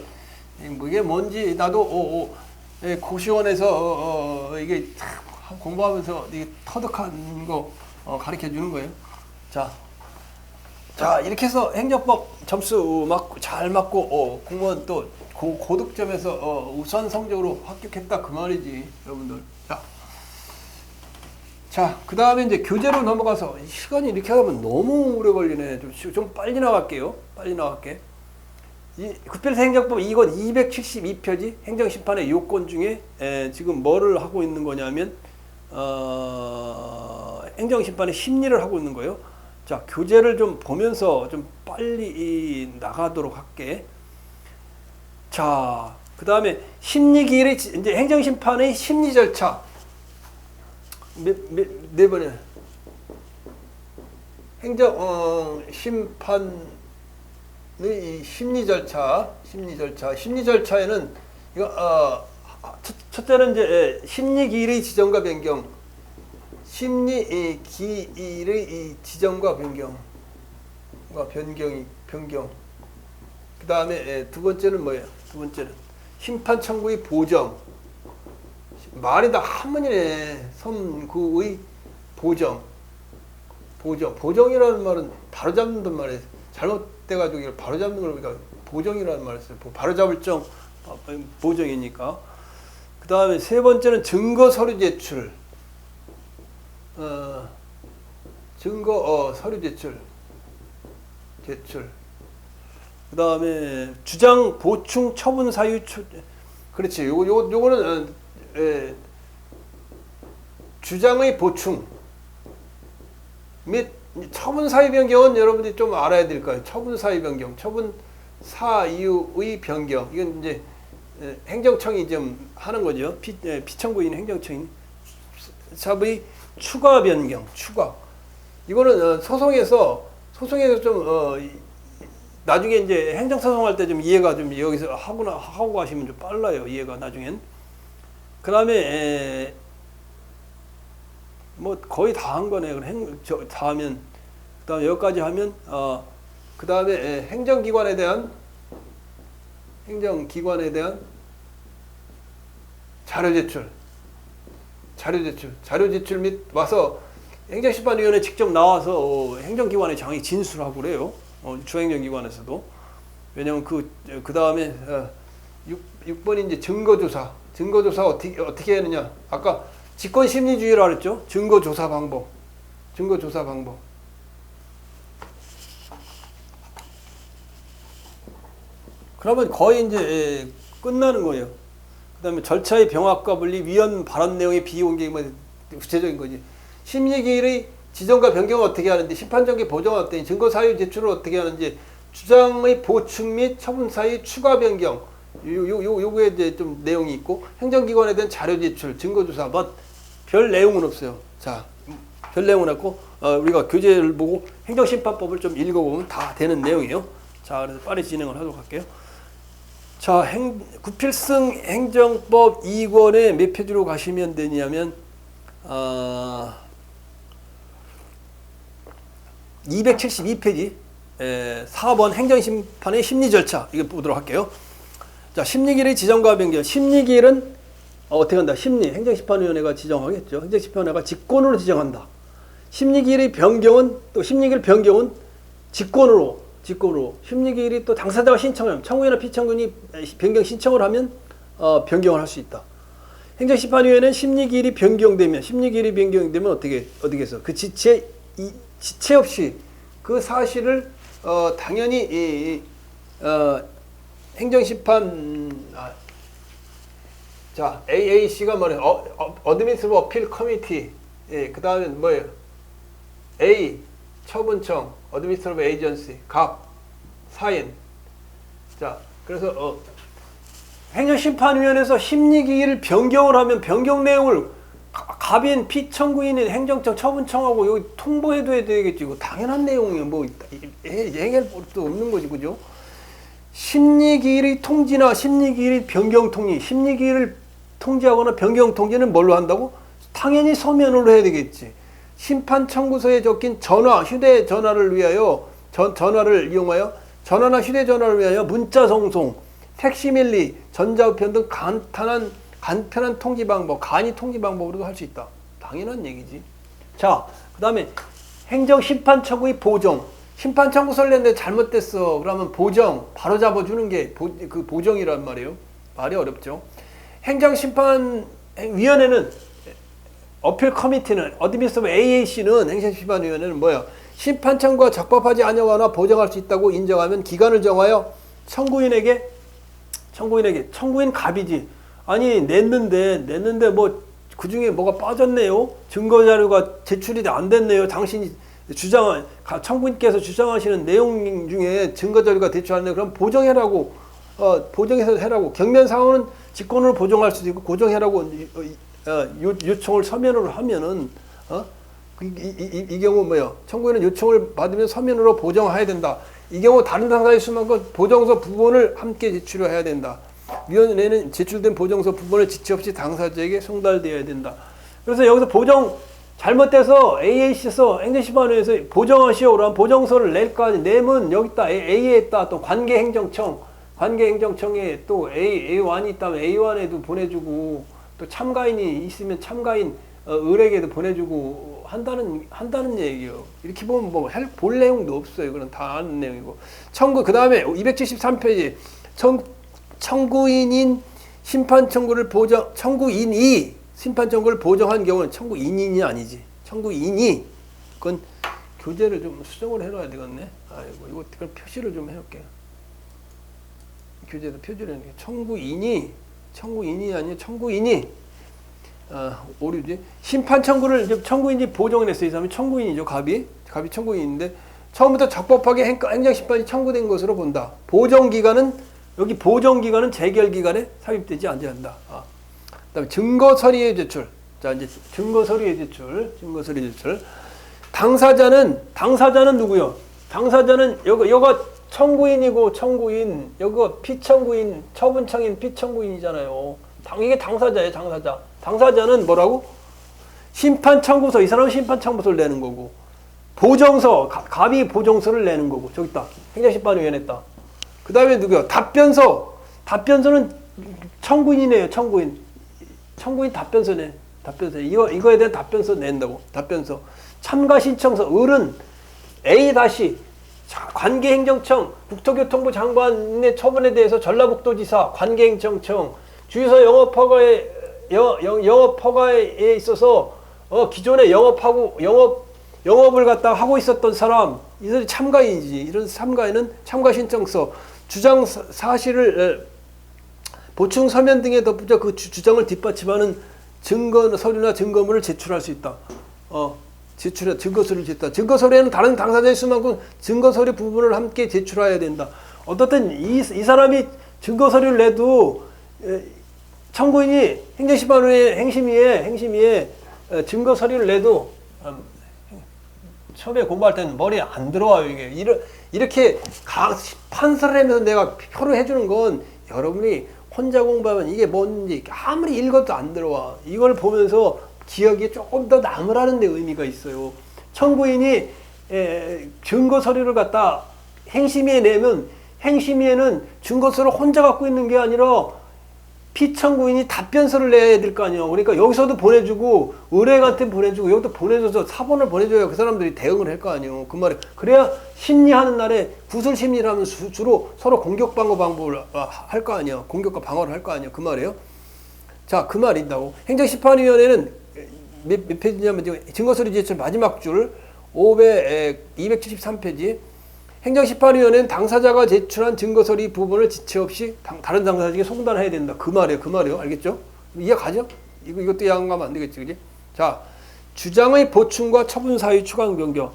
이게 뭔지 나도 고시원에서 이게 공부하면서 이게 터득한 거 가르쳐 주는 거예요. 자 이렇게 해서 행정법 점수 잘 맞고 공무원 또 고득점에서 우선 성적으로 합격했다 그 말이지 여러분들. 자, 그 다음에 이제 교재로 넘어가서 시간이 이렇게 하면 너무 오래 걸리네. 좀 빨리 나갈게요. 이 구필서 행정법 이건 272표지 행정심판의 요건 중에 지금 뭐를 하고 있는 거냐면 행정심판의 심리를 하고 있는 거예요. 자, 교재를 좀 보면서 좀 빨리 나가도록 할게. 자, 그 다음에 심리기일의 이제 행정심판의 심리 절차. 네 번에 심판의 심리 절차에는 이거 첫째는 이제 심리기일의 지정과 변경. 심리기일의 지정과 변경. 변경. 그 다음에 두 번째는 뭐예요? 두 번째는 심판 청구의 보정. 말이 다 한문이네. 선구의 보정. 보정이라는 말은 바로잡는 말이에요. 잘못돼가지고 이걸 바로잡는 걸 우리가 보정이라는 말을 써요. 바로잡을 정 보정이니까. 그 다음에 세 번째는 증거 서류 제출. 증거 서류 제출. 그 다음에 주장 보충 처분 사유 그렇지. 요거는 주장의 보충 및 처분 사유 변경은 여러분들이 좀 알아야 될 거예요. 처분 사유 변경, 처분 사유의 변경. 이건 이제 행정청이 좀 하는 거죠. 피청구인 행정청이 사부의 추가 변경, 추가. 이거는 소송에서 좀 나중에 이제 행정소송할 때 좀 이해가 좀 여기서 하고 가시면 좀 빨라요. 이해가 나중엔. 그 다음에 뭐 거의 다 한 거네. 다 하면 그 다음에 여기까지 하면 그 다음에 행정기관에 대한 자료 제출 및 와서 행정심판위원회 직접 나와서 행정기관의 장이 진술하고 그래요. 중행정기관에서도. 왜냐면 그 다음에 6번이 이제 증거조사 어떻게 하느냐. 아까 직권심리주의라 그랬죠. 증거조사 방법. 그러면 거의 이제 끝나는 거예요. 그 다음에 절차의 병합과 분리, 위헌 발언 내용의 비공개, 구체적인 거지. 심리기일의 지정과 변경을 어떻게 하는지, 심판정기 보정은 어떻게, 증거사유 제출을 어떻게 하는지, 주장의 보충 및 처분사유 추가 변경, 요거에 이제 좀 내용이 있고, 행정기관에 대한 자료 제출, 증거조사, 별 내용은 없어요. 자, 별 내용은 없고, 우리가 교재를 보고 행정심판법을 좀 읽어보면 다 되는 내용이에요. 자, 그래서 빨리 진행을 하도록 할게요. 자, 구필승 행정법 2권에 몇 페이지로 가시면 되냐면 272페이지 4번 행정심판의 심리절차 이거 보도록 할게요. 자, 심리기일의 지정과 변경. 심리기일은 어떻게 한다? 행정심판위원회가 지정하겠죠. 행정심판위원회가 직권으로 지정한다. 심리기일의 변경은 또 심리기일 변경은 직권으로 심리기일이 또 당사자가 신청하면 청구인이나 피청구인이 변경 신청을 하면 변경을 할 수 있다. 행정심판위원회는 심리기일이 변경되면 어떻게 해서 그 지체 없이 그 사실을 당연히 행정심판 자 AAC가 뭐래요? Administrative Appeal Committee. 그 다음에 뭐예요? A 처분청, Administrative Agency, 갑, 사인. 자, 그래서 행정심판위원회에서 심리기일을 변경을 하면 변경 내용을 갑인, 피청구인인 행정청, 처분청하고 여기 통보해둬야 되겠지. 이거 당연한 내용이에요. 뭐 얘기할 것도 없는 거지, 그죠? 심리기일의 통지나 심리기일의 변경 통지, 심리기일을 통지하거나 변경 통지는 뭘로 한다고? 당연히 서면으로 해야 되겠지. 심판 청구서에 적힌 휴대전화를 위하여 전화를 이용하여 전화나 휴대전화를 위하여 문자 송송, 팩시밀리, 전자우편 등 간편한 통지 방법, 간이 통지 방법으로도 할 수 있다. 당연한 얘기지. 자, 그 다음에 행정심판 청구의 보정. 심판 청구서를 냈는데 잘못됐어. 그러면 보정, 바로 잡아주는 게 그 보정이란 말이에요. 말이 어렵죠. 행정심판위원회는 어필 커미티는 어드미니스트레이티브 AAC는 행정심판위원회는 뭐야? 심판 청구가 적법하지 아니하거나 보정할 수 있다고 인정하면 기간을 정하여 청구인 갑이지. 아니 냈는데 뭐 그중에 뭐가 빠졌네요. 증거 자료가 제출이 안 됐네요. 당신이 청구인께서 주장하시는 내용 중에 증거 자료가 제출 안 돼. 그럼 보정해라고 보정해서 해라고. 경면 상황은 직권으로 보정할 수도 있고 보정해라고 요청을 서면으로 하면은 이 경우 뭐예요? 청구인은 요청을 받으면 서면으로 보정해야 된다. 이 경우 다른 당사자 있으면 그 보정서 부분을 함께 제출해야 된다. 위원회는 제출된 보정서 부분을 지체 없이 당사자에게 송달되어야 된다. 그래서 여기서 보정 잘못돼서 AAC에서 행정심판위에서 보정하시오라는 보정서를 낼 거 아니 내면 여기 있다 A에 있다 또 관계행정청에 또 A1이 있다면 A1에도 보내주고 또 참가인이 있으면 참가인 을에게도 보내주고 한다는 얘기예요. 이렇게 보면 뭐 볼 내용도 없어요. 그건 다 아는 내용이고. 그 다음에 273페이지 청구인인 심판 청구를 청구인이 심판 청구를 보정한 경우는 청구인이 아니지. 청구인이 그건 교재를 좀 수정을 해놔야 되겠네. 아이고 이거 표시를 좀 해볼게요. 교재에다 표시를 해놓을게요. 청구인이 아니라 청구인이 오류지. 심판 청구를 이제 청구인이 보정을 했어요. 이 사람이 청구인이죠. 갑이 청구인인데 처음부터 적법하게 행정심판이 청구된 것으로 본다. 보정기간은 재결기간에 삽입되지 않는다. 그다음에 증거서류의 제출. 자 이제 증거서류의 제출. 당사자는 누구요? 당사자는 여가 청구인이고 청구인, 여기가 피청구인, 처분청인, 피청구인이잖아요. 이게 당사자예요, 당사자. 당사자는 뭐라고? 심판 청구서, 이 사람은 심판 청구서를 내는 거고, 보정서, 갑이 보정서를 내는 거고, 저기 있다. 행정심판위원회 있다. 그 다음에 누구야? 답변서는 청구인이네요, 청구인. 청구인 답변서네. 이거에 대한 답변서 낸다고. 답변서. 참가신청서, 을은 A- 관계행정청, 국토교통부 장관의 처분에 대해서 전라북도지사, 관계행정청, 주유소 영업허가에 있어서 기존에 영업을 갖다 하고 있었던 사람, 이들이 참가인이지. 이런 참가인은 참가신청서, 주장 사실을 보충 서면 등에 덧붙여 그 주장을 뒷받침하는 증거 서류나 증거물을 제출할 수 있다. 증거서류를 제출다. 증거서류에는 다른 당사자의 수만큼 증거서류 부분을 함께 제출해야 된다. 어떻든 이 사람이 증거서류를 내도 청구인이 행정심판위의 행심위에 증거서류를 내도 처음에 공부할 때는 머리에 안 들어와요. 이게 이렇게 판서를 하면서 내가 표를 해주는 건 여러분이 혼자 공부하면 이게 뭔지 아무리 읽어도 안 들어와. 이걸 보면서 기억이 조금 더 남으라는 데 의미가 있어요. 청구인이 증거서류를 갖다 행심위에 내면 행심위에는 증거서를 혼자 갖고 있는 게 아니라 피청구인이 답변서를 내야 될 거 아니에요. 그러니까 여기서도 보내주고 의뢰인한테 보내주고 여기도 보내줘서 사본을 보내줘야 그 사람들이 대응을 할 거 아니에요. 그 말이 그래야 심리하는 날에 구술 심리를 하면 주로 서로 공격 방어를 할 거 아니에요. 공격과 방어를 할 거 아니에요. 그 말이에요. 자, 그 말인다고. 행정심판위원회는 몇 페이지냐면 증거서류 제출 마지막 줄 273페이지. 행정심판위원회는 당사자가 제출한 증거서류 부분을 지체 없이 다른 당사자에게 송달해야 된다. 그 말이에요. 알겠죠? 이해 가죠? 이것도 이해가면 안 되겠지, 그지? 자, 주장의 보충과 처분 사유 추가 변경.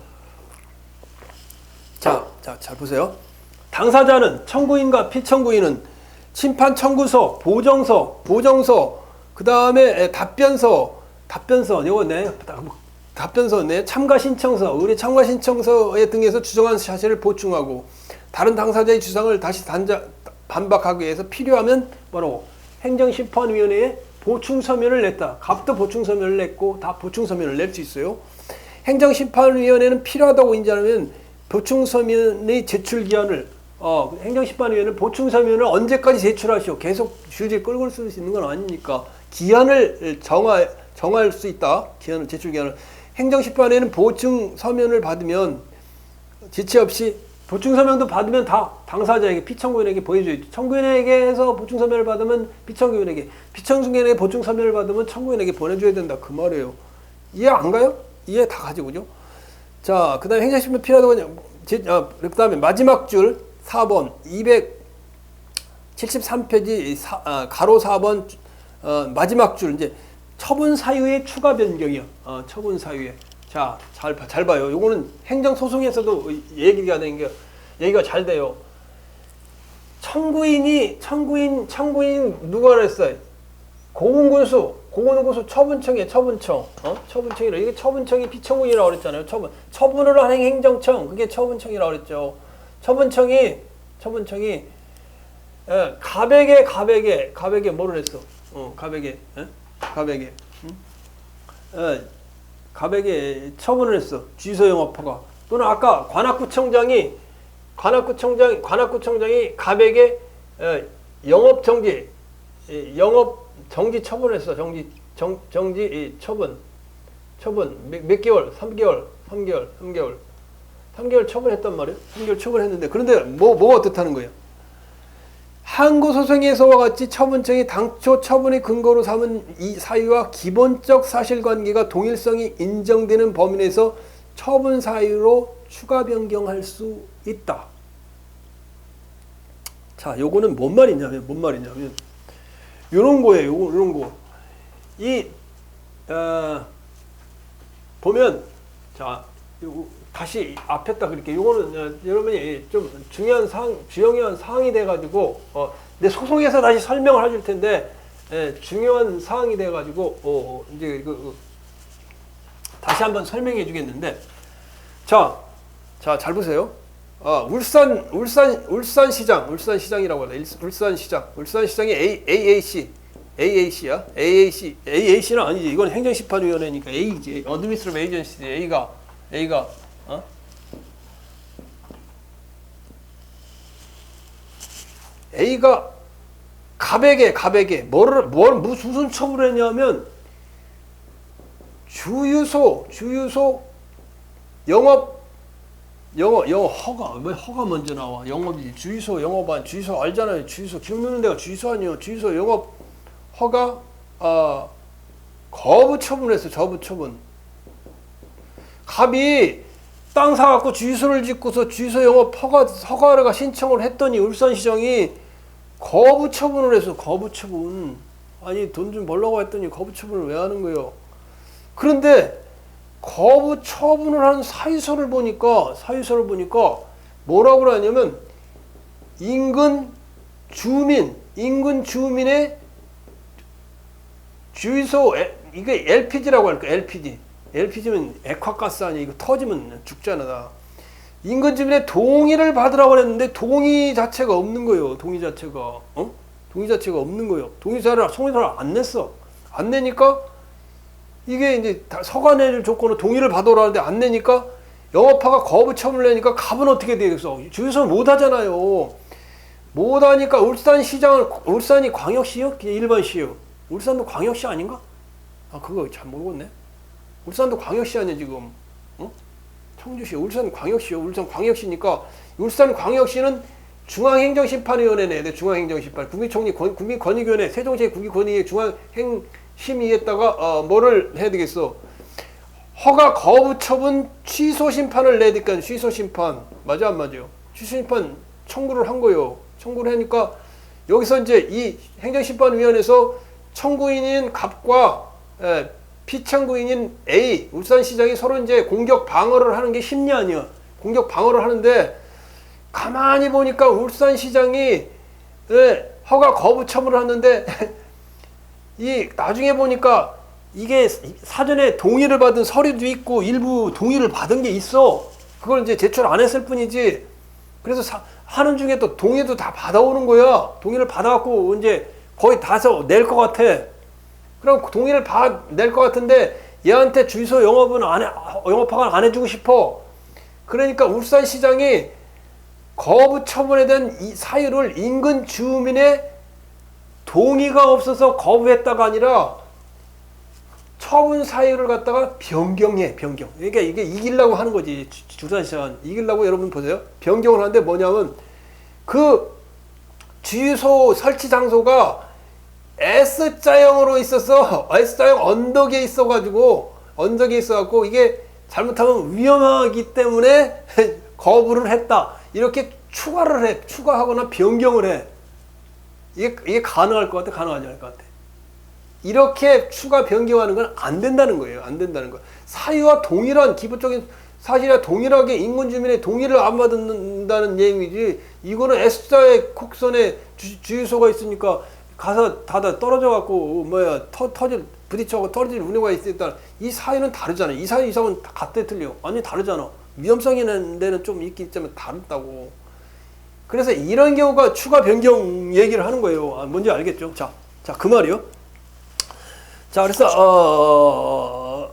자, 잘 보세요. 당사자는 청구인과 피청구인은 심판 청구서, 보정서, 그 다음에 답변서, 답변서 내 참가 신청서, 참가 신청서에 등에서 주장한 사실을 보충하고 다른 당사자의 주장을 다시 반박하기 위해서 필요하면 뭐라고? 행정심판위원회에 보충서면을 냈다. 갑도 보충서면을 냈고 다 보충서면을 낼 수 있어요. 행정심판위원회는 필요하다고 인정하면 보충서면의 제출기한을 행정심판위원회는 보충서면을 언제까지 제출하시오. 계속 줄질 끌고 쓸 수 있는 건 아니니까 기한을 정할 수 있다. 제출기한을. 행정심판위원회는 보충서면을 받으면 지체 없이 보충서면도 받으면 다 당사자에게 피청구인에게 보여줘야죠. 청구인에게 해서 보충서면을 받으면 피청구인에게, 피청구인에게 보충서면을 받으면 청구인에게 보내줘야 된다. 그 말이에요. 이해 안 가요? 이해 다 가지고죠. 자, 그 다음에 행정심판 필요하다고 그 다음에 마지막 줄 4번 273페이지 가로 4번 마지막 줄 이제 처분 사유의 추가 변경이요. 처분 사유에. 자, 잘 봐요. 요거는 행정소송에서도 얘기가 잘 돼요. 청구인 누가 그랬어요? 공군수 처분청이에요. 처분청이라. 이게 처분청이 피청구인이라고 그랬잖아요. 처분을 하는 행정청, 그게 처분청이라고 그랬죠. 처분청이 가백에 뭐를 했어? 가백에. 가백에 처분을 했어. 주유소 영업허가. 또는 아까 관악구청장이 가백에 영업 정지 처분을 했어. 정지 처분 몇 개월? 3개월 처분했단 말이에요. 3개월 처분했는데 그런데 뭐가 어떻다는 거예요? 항고소송에서와 같이 처분청이 당초 처분의 근거로 삼은 이 사유와 기본적 사실관계가 동일성이 인정되는 범위 내에서 처분 사유로 추가 변경할 수 있다. 자, 요거는 뭔 말이냐면 요런 거예요. 요런 거. 보면 자, 다시 앞에다 그렇게 요거는 여러분이 좀 중요한 사항이 돼 가지고 내 소송에서 다시 설명을 해줄 텐데 중요한 사항이 돼 가지고 이제 다시 한번 설명해 주겠는데 자, 잘 보세요. 울산시장이라고 하다. 울산시장이 AAC야. AAC는 아니지. 이건 행정심판위원회니까 A지. Administrative Agency A가 A가 가백에 무슨 처분을 했냐면 주유소 영업 허가. 왜 허가 먼저 나와? 영업이지. 주유소 영업한 주유소 알잖아요. 주유소 기름 넣는 데가 주유소 아니에요. 주유소 영업 허가 거부 처분했어. 거부 처분. 갑이 땅 사갖고 주유소를 짓고서 주유소 영업 허가를 신청을 했더니 울산시장이 거부 처분을 해서 거부 처분. 아니 돈 좀 벌려고 했더니 거부 처분을 왜 하는 거예요? 그런데 거부 처분을 한 사유서를 보니까 뭐라고 그러냐면 인근 주민의 주유소 이게 LPG라고 할까? LPG면 액화가스 아니야. 이거 터지면 죽잖아. 인근 주민의 동의를 받으라고 했는데 동의 자체가 없는 거예요. 동의 자체가 없는 거예요. 송의서를 안 냈어. 안 내니까 이게 이제 서간해줄 조건으로 동의를 받으라는데 안 내니까 영업허가 거부 처분을 내니까 갑은 어떻게 되겠어? 주유소는 못 하잖아요. 못 하니까 울산이 광역시요? 일반시요? 울산도 광역시 아닌가? 그거 잘 모르겠네. 울산도 광역시 아니야 지금? 청주시 울산 광역시요. 울산 광역시니까 울산 광역시는 중앙행정심판위원회네. 중앙행정심판 국민총리 국민권익위원회 세종시 국민권익위 중앙행심위에다가 뭐를 해야 되겠어? 허가 거부 처분 취소 심판을 내야 되니까 취소 심판 맞아 안 맞아요? 취소 심판 청구를 한 거예요. 청구를 하니까 여기서 이제 이 행정심판위원회에서 청구인인 갑과 피청구인인 A 울산시장이 서로 이제 공격 방어를 하는 게 심리 아니야. 공격 방어를 하는데 가만히 보니까 울산시장이 허가 거부 처분을 하는데 나중에 보니까 이게 사전에 동의를 받은 서류도 있고 일부 동의를 받은 게 있어. 그걸 이제 제출 안 했을 뿐이지. 그래서 하는 중에 또 동의도 다 받아오는 거야. 동의를 받아갖고 이제 거의 다서 낼 것 같아. 그럼 동의를 낼 것 같은데 얘한테 주유소 영업허가를 안 해주고 싶어. 그러니까 울산시장이 거부 처분에 대한 이 사유를 인근 주민의 동의가 없어서 거부했다가 아니라 처분 사유를 갖다가 변경해. 그러니까 이게 이기려고 하는 거지. 울산시장은 이기려고 여러분 보세요. 변경을 하는데 뭐냐면 그 주유소 설치 장소가 S자형으로 있어서 S자형 언덕에 있어갖고 이게 잘못하면 위험하기 때문에 거부를 했다. 이렇게 추가하거나 변경을 해. 이게 가능할 것 같아? 가능하지 않을 것 같아? 이렇게 추가 변경하는 건 안 된다는 거예요. 안 된다는 거. 사유와 동일한 기본적인 사실과 동일하게 인근 주민의 동의를 안 받는다는 내용이지. 이거는 S자의 곡선에 주유소가 있으니까 가서 닫아 떨어져 갖고 부딪혀서 떨어질 우려가 있다. 이 사유는 다르잖아. 이 사유 이상은 같아 틀려. 아니 다르잖아. 위험성이 있는 데는 좀 있긴 있지만 다르다고. 그래서 이런 경우가 추가 변경 얘기를 하는 거예요. 뭔지 알겠죠? 자, 그 말이요. 자, 그래서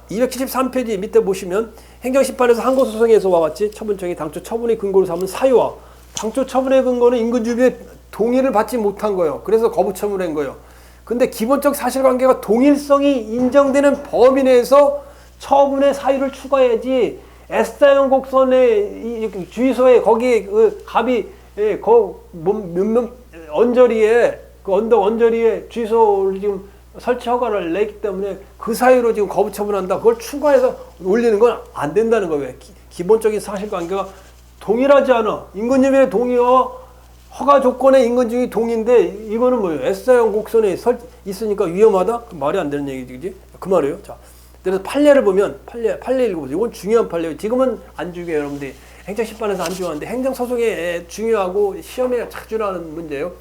273페이지 밑에 보시면 행정심판에서 항고소송에서와 같이 처분청이 당초 처분의 근거로 삼은 사유와 당초 처분의 근거는 인근주민의 동의를 받지 못한 거예요. 그래서 거부 처분한 거예요. 근데 기본적 사실관계가 동일성이 인정되는 범위 내에서 처분의 사유를 추가해야지 S자형 곡선의 주유소에 거기에 그 갑이 몇몇 언저리에 그 언덕 언저리에 주유소를 지금 설치 허가를 냈기 때문에 그 사유로 지금 거부 처분한다. 그걸 추가해서 올리는 건 안 된다는 거예요. 기본적인 사실관계가 동일하지 않아. 인근주민의 동의와 허가 조건의 인근주민이 동의인데 이거는 뭐예요? S자형 곡선에 있으니까 위험하다? 그 말이 안 되는 얘기지, 그지? 그 말이에요. 자, 그래서 판례를 보면 판례 읽어보세요. 이건 중요한 판례예요. 지금은 안 중요해요, 여러분들이. 행정심판에서 안 중요한데 행정소송에 중요하고 시험에 자주 나오는 문제예요.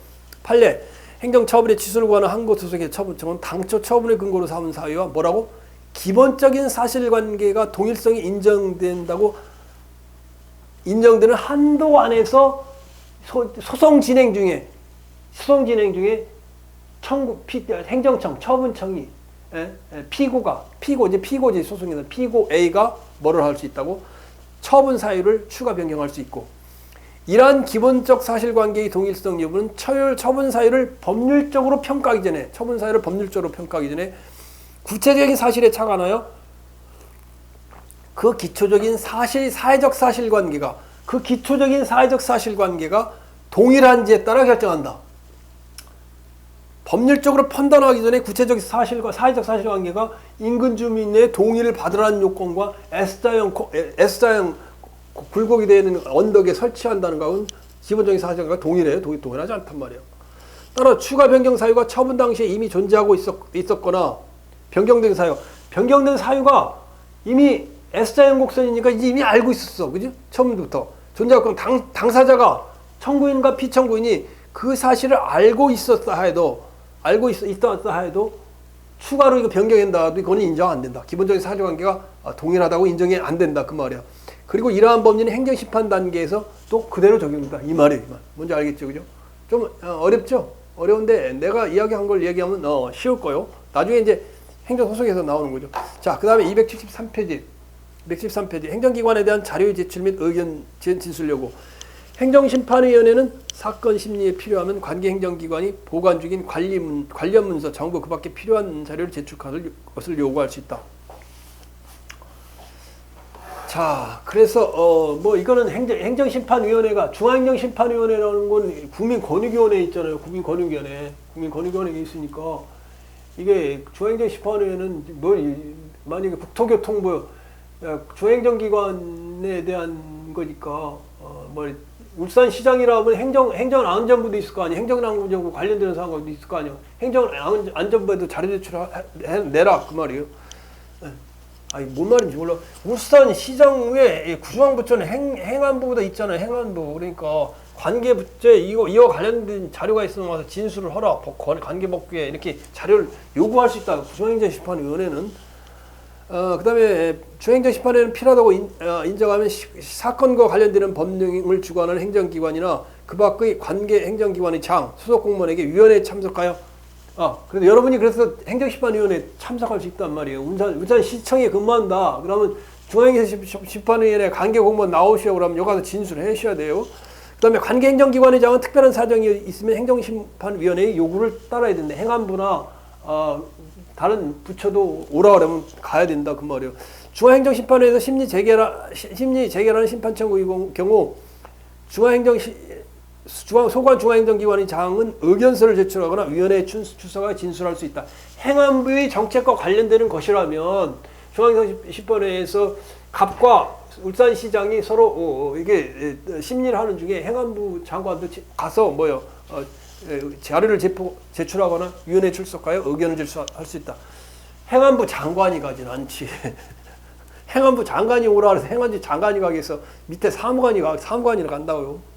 판례. 행정처분의 취소를 구하는 항고소송의 처분청은 당초 처분의 근거로 삼은 사유와 뭐라고? 기본적인 사실관계가 동일성이 인정되는 한도 안에서 소송 진행 중에 행정청, 처분청이 피고지 소송에서 피고 A가 뭐를 할 수 있다고? 처분 사유를 추가 변경할 수 있고, 이러한 기본적 사실관계의 동일성 여부는 처분 사유를 법률적으로 평가하기 전에 구체적인 사실에 착안하여 그 기초적인 사회적 사실관계가 동일한지에 따라 결정한다. 법률적으로 판단하기 전에 구체적 사회적 사실관계가 인근 주민의 동의를 받으라는 요건과 S자형 굴곡이 되어 있는 언덕에 설치한다는 것은 기본적인 사실관계가 동일해요. 동일하지 않단 말이에요. 따라 추가 변경 사유가 처분 당시에 이미 존재하고 있었거나 변경된 사유가 이미 S자형 곡선이니까 이미 알고 있었어. 그죠? 처음부터. 존재하고 당사자가 청구인과 피청구인이 그 사실을 알고 있었다 하여도 추가로 이거 변경한다. 이거는 인정 안 된다. 기본적인 사실관계가 동일하다고 인정이 안 된다. 그 말이야. 그리고 이러한 법리는 행정심판 단계에서 또 그대로 적용된다. 이 말이에요. 뭔지 알겠죠? 그죠? 좀 어렵죠? 어려운데 내가 이야기한 걸 얘기하면 쉬울 거요. 나중에 이제 행정소송에서 나오는 거죠. 자, 그 다음에 273페이지. 행정기관에 대한 자료의 제출 및 의견 진술 요구. 행정심판위원회는 사건 심리에 필요하면 관계행정기관이 보관 중인 관련 문서, 정보 그 밖에 필요한 자료를 제출할 것을 요구할 수 있다. 자, 그래서 이거는 행정심판위원회가 중앙행정심판위원회라는 건 국민권익위원회 있잖아요. 국민권익위원회 있으니까 이게 중앙행정심판위원회는 만약에 국토교통부 중앙행정기관에 대한 거니까 울산시장이라면 행정안전부도 있을 거 아니에요. 행정안전부 관련되는 상황도 있을 거 아니에요. 행정안전부에도 자료 제출해내라 그 말이에요. 뭔 말인지 몰라. 울산시장 위에 구중앙부처는 행안부가 있잖아요. 행안부. 그러니까 관계부처에 이와 관련된 자료가 있으면 와서 진술을 하라. 관계법규에 이렇게 자료를 요구할 수 있다. 중앙행정심판위원회는. 그 다음에 중앙행정심판에는 필요하다고 인정하면 사건과 관련되는 법령을 주관하는 행정기관이나 그 밖의 관계행정기관의 소속 공무원에게 위원회에 참석하여 그래서 여러분이 그래서 행정심판위원회에 참석할 수 있단 말이에요. 울산시청에 근무한다. 그러면 중앙행정심판위원회 관계공무원 나오시오. 그러면 여기 가서 진술을 하셔야 돼요. 그 다음에 관계행정기관의 장은 특별한 사정이 있으면 행정심판위원회의 요구를 따라야 된다. 행안부나 다른 부처도 오라 그러면 가야 된다 그 말이에요. 중앙행정심판회에서 심리 재결하는 심판 청구의 경우 소관 중앙행정기관의 장은 의견서를 제출하거나 위원회에 출석하여 진술할 수 있다. 행안부의 정책과 관련되는 것이라면 중앙행정심판회에서 갑과 울산시장이 서로 이게 심리를 하는 중에 행안부 장관도 가서 자료를 제출하거나 위원회에 출석하여 의견을 제출할 수 있다. 행안부 장관이 가진 않지. 행안부 장관이 오라 그래서 행안부 장관이 가기 위해서 밑에 사무관이 간다고요.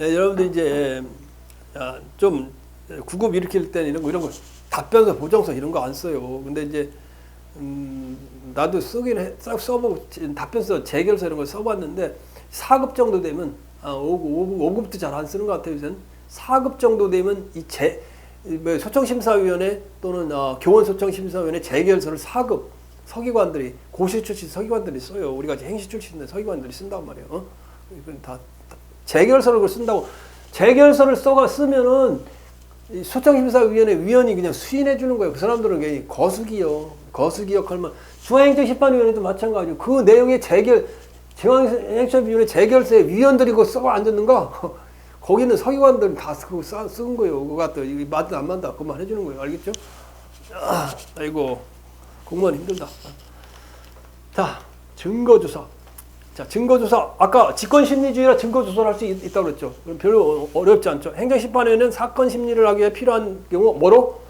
여러분들 이제 좀 구급 일으킬 때는 이런 거 답변서, 보정서 이런 거 안 써요. 근데 이제 나도 쓰긴 써보고 답변서 재결서 이런 걸 써봤는데 4급 정도 되면 5급도 잘 안 쓰는 것 같아요. 요새는 4급 정도 되면 소청심사위원회 또는 교원소청심사위원회 재결서를 4급 서기관들이 고시 출신 서기관들이 써요. 우리 같이 행시 출신의 서기관들이 쓴단 말이에요. 이건 다 재결서를 쓴다고. 재결서를 쓰면은 소청심사위원회 위원이 그냥 수인해 주는 거예요. 그 사람들은 그냥 거수기 역할만. 중앙행정심판위원회도 마찬가지고 그 내용의 중앙행정심판위원회 재결서에 위원들이 그거 써 앉았는가? 거기는 서기관들은 다 그거 쓴 거예요. 그거 갖다 맞다 안 맞다 그것만 해주는 거예요. 알겠죠? 아이고 공무원 힘들다. 자, 증거조사. 자, 증거조사. 아까 직권심리주의라 증거조사를 할 수 있다고 그랬죠. 그럼 별로 어렵지 않죠. 행정심판에는 사건 심리를 하기 위해 필요한 경우 뭐로?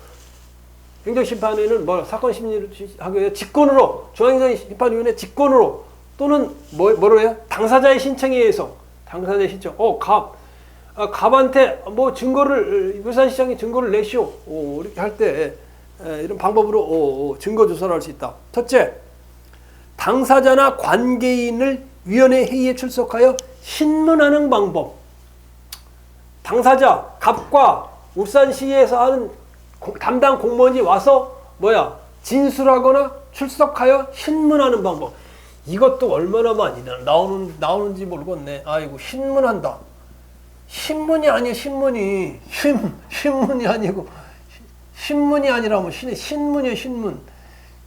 행정심판에는 사건 심리를 하기 위해 직권으로, 중앙행정심판위원회 직권으로 또는 뭐로 해요? 당사자의 신청에 의해서. 당사자의 신청. 갑한테 증거를 울산시장이 증거를 내시오. 이렇게 할 때 이런 방법으로 증거조사를 할 수 있다. 첫째, 당사자나 관계인을 위원회 회의에 출석하여 신문하는 방법. 당사자, 갑과 울산시에서 하는 담당 공무원이 와서 진술하거나 출석하여 신문하는 방법. 이것도 얼마나 많이 나오는지 모르겠네. 아이고, 신문한다. 신문이 아니에요, 신문이. 신문이 아니고, 신문이 아니라면 신문이에요, 신문.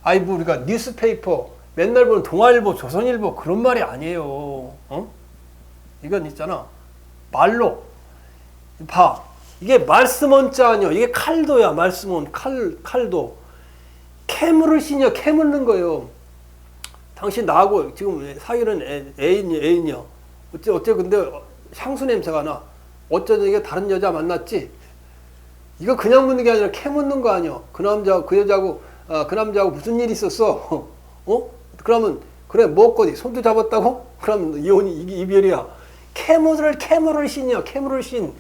아이고, 우리가 뉴스페이퍼, 맨날 보는 동아일보, 조선일보 그런 말이 아니에요. 이건 있잖아. 말로. 이게 말씀원자 아니요. 이게 칼도야, 말씀원. 칼도. 캐물을 신여, 캐물는 거예요. 당신 나하고 지금 사귀는 애인이요. 어째 근데 향수 냄새가 나. 어쩌다 이게 다른 여자 만났지? 이거 그냥 묻는 게 아니라 캐묻는 거 아니야. 그 남자하고 무슨 일 있었어? 그러면 그래 먹거니 손도 잡았다고? 그러면 이혼이 이별이야. 캐물을 신이야. 캐물을 신.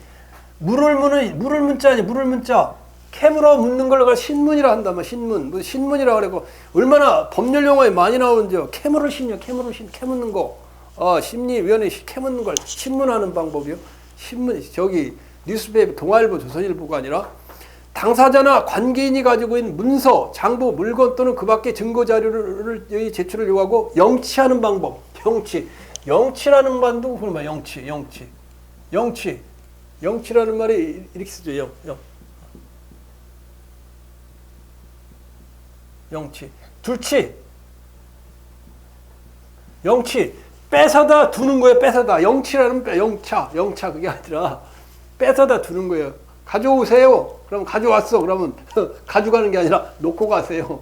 물을 문자 아니 물을 문자. 캐물어 묻는 걸 신문이라 한다. 신문. 신문이라 그래고 얼마나 법률 용어에 많이 나오는지요. 캐물을 신이요. 캐물을 신. 캐묻는 거. 심리위원회 캐묻는 걸 신문하는 방법이요. 신문 저기 뉴스페이퍼 동아일보 조선일보가 아니라 당사자나 관계인이 가지고 있는 문서, 장부, 물건 또는 그 밖의 증거 자료를 제출을 요구하고 영치하는 방법. 영치라는 말도 그러면 영치라는 말이 이렇게 쓰죠. 영치. 뺏어다 두는 거예요. 뺏어다. 영치라는 영차 그게 아니라 뺏어다 두는 거예요. 가져오세요. 그럼 가져왔어. 그러면 가져가는 게 아니라 놓고 가세요.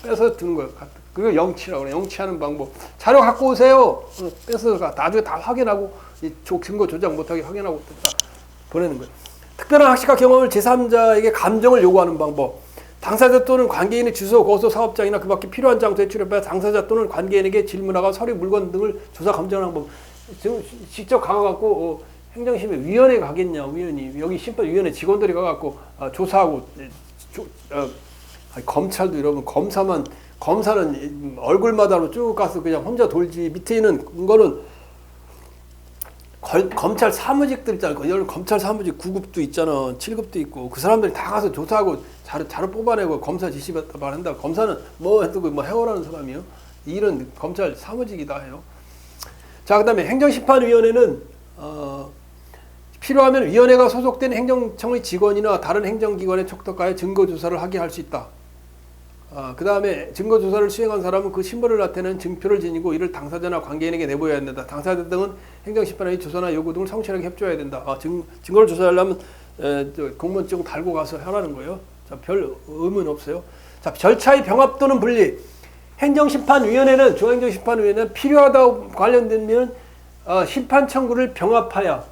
뺏어 두는 거예요. 그거 영치라고 그래. 영치하는 방법. 자료 갖고 오세요. 뺏어서 나중에 다 확인하고 증거 조작 못하게 확인하고 다 보내는 거예요. 특별한 학식과 경험을 제3자에게 감정을 요구하는 방법. 당사자 또는 관계인의 주소, 거소, 사업장이나 그 밖에 필요한 장소에 출입하여 당사자 또는 관계인에게 질문하고 서류, 물건 등을 조사, 검증하는 방법. 지금 직접 가갖고 행정심의 위원회 가겠냐, 위원이. 여기 심판위원회 직원들이 가갖고 조사하고, 검찰도 이러면 검사는 얼굴마다로 쭉 가서 그냥 혼자 돌지. 밑에 있는 거는 검찰 사무직들 있잖아. 검찰 사무직 9급도 있잖아. 7급도 있고. 그 사람들이 다 가서 조사하고 자료 뽑아내고 검사 지시받아 한다. 검사는 해오라는 사람이요. 일은 검찰 사무직이다 해요. 자, 그 다음에 행정심판위원회는, 필요하면 위원회가 소속된 행정청의 직원이나 다른 행정기관에 촉탁하여 증거조사를 하게 할 수 있다. 그 다음에 증거조사를 수행한 사람은 그 신분을 나타내는 증표를 지니고 이를 당사자나 관계인에게 내보여야 된다. 당사자 등은 행정심판의 조사나 요구 등을 성실하게 협조해야 된다. 증거를 조사하려면 공무원증 달고 가서 하라는 거예요. 자, 별 의문 없어요. 자, 절차의 병합 또는 분리. 행정심판위원회는 중앙행정심판위원회는 필요하다고 관련되면 심판 청구를 병합하여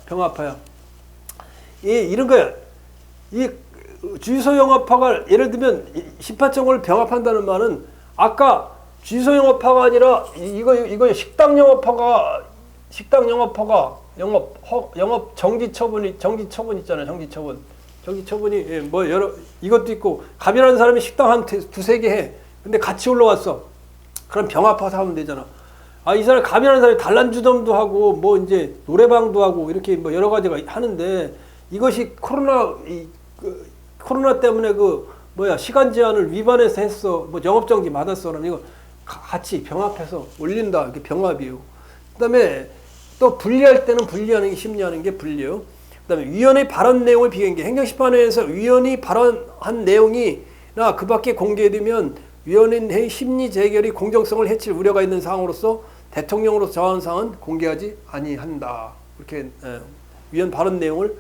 이런 거야. 이 주소영업화가 예를 들면 심판 청구를 병합한다는 말은 아까 주소영업화가 아니라 이거 식당 영업화가 영업 정지 처분 있잖아요. 정지 처분이 이것도 있고 갑이라는 사람이 식당 한 두세 개 해. 근데 같이 올라왔어. 그럼 병 아파서 하면 되잖아. 아, 이 사람 가면한 사람이 단란주점도 하고 뭐 이제 노래방도 하고 이렇게 뭐 여러 가지가 하는데 이것이 코로나 때문에 그 뭐야 시간 제한을 위반해서 했어. 뭐 영업정지 받았어. 그러면 이거 같이 병합해서 올린다. 이게 병합이에요. 그다음에 또 분리할 때는 분리하는 게 심리하는 게 분리요. 그다음에 위원회 발언 내용을 비교한 게 행정심판회에서 위원이 발언한 내용이나 그밖에 공개되면 위원회의 심리 재결이 공정성을 해칠 우려가 있는 사항으로서 대통령으로서 정한 사항은 공개하지 아니한다. 이렇게 위원 발언 내용을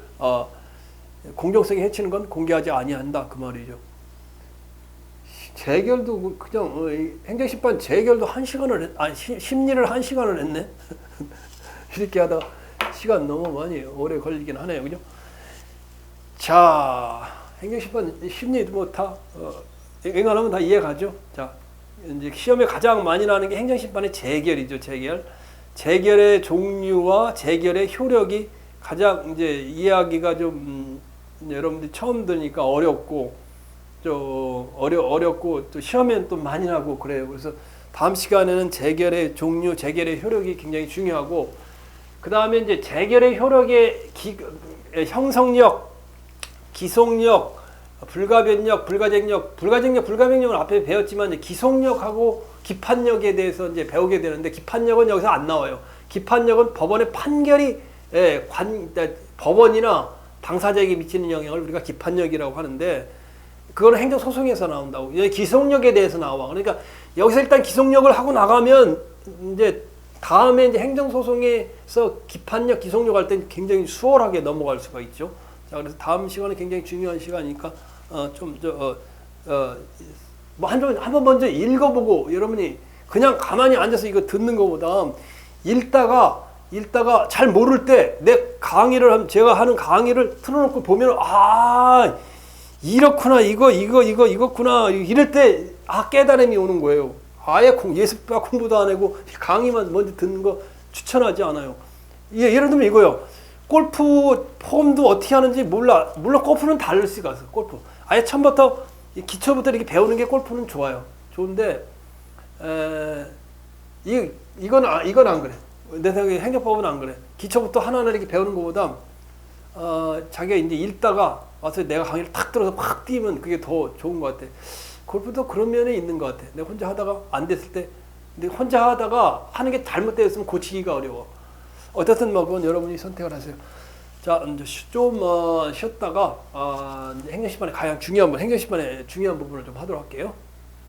공정성이 해치는 건 공개하지 아니한다. 그 말이죠. 재결도 그냥 행정심판 재결도 1시간을 심리를 1시간을 했네. 이렇게 하다가 시간 너무 많이 오래 걸리긴 하네요. 그죠? 자, 행정심판 심리 뭐 다 웬간하면 다 이해가죠. 자, 이제 시험에 가장 많이 나오는 게 행정심판의 재결이죠. 재결의 종류와 재결의 효력이 가장 이제 이해하기가 좀 여러분들이 처음 들으니까 어렵고 어렵고 또 시험엔 또 많이 나고 그래요. 그래서 다음 시간에는 재결의 종류, 재결의 효력이 굉장히 중요하고 그 다음에 이제 재결의 효력의 형성력, 기속력, 불가변력, 불가쟁력은 앞에 배웠지만 이제 기속력하고 기판력에 대해서 이제 배우게 되는데 기판력은 여기서 안 나와요. 기판력은 법원의 판결이 법원이나 당사자에게 미치는 영향을 우리가 기판력이라고 하는데 그거는 행정소송에서 나온다고. 기속력에 대해서 나와. 그러니까 여기서 일단 기속력을 하고 나가면 이제 다음에 이제 행정소송에서 기판력, 기속력 할 때 굉장히 수월하게 넘어갈 수가 있죠. 자, 그래서 다음 시간은 굉장히 중요한 시간이니까 뭐 한번 먼저 읽어보고 여러분이 그냥 가만히 앉아서 이거 듣는 것보다 읽다가 잘 모를 때 내 강의를 제가 하는 강의를 틀어놓고 보면 아 이렇구나 이거구나 이럴 때 깨달음이 오는 거예요. 아예 예습과 공부도 안 하고 강의만 먼저 듣는 거 추천하지 않아요. 예를 들면 이거요. 골프 폼도 어떻게 하는지 몰라. 물론 골프는 다를 수가 있어. 골프. 아예 처음부터 기초부터 이렇게 배우는 게 골프는 좋아요. 좋은데 이건 안 그래. 내 생각에 행정법은 안 그래. 기초부터 하나하나 이렇게 배우는 것보다 자기가 이제 읽다가 와서 내가 강의를 탁 들어서 확 뛰면 그게 더 좋은 것 같아. 골프도 그런 면이 있는 것 같아. 내가 혼자 하다가 안 됐을 때, 근데 혼자 하다가 하는 게 잘못되었으면 고치기가 어려워. 어쨌든 뭐 그건 여러분이 선택을 하세요. 자, 이제 좀 쉬었다가 행정심판의 가장 중요한 행정심판의 중요한 부분을 좀 하도록 할게요.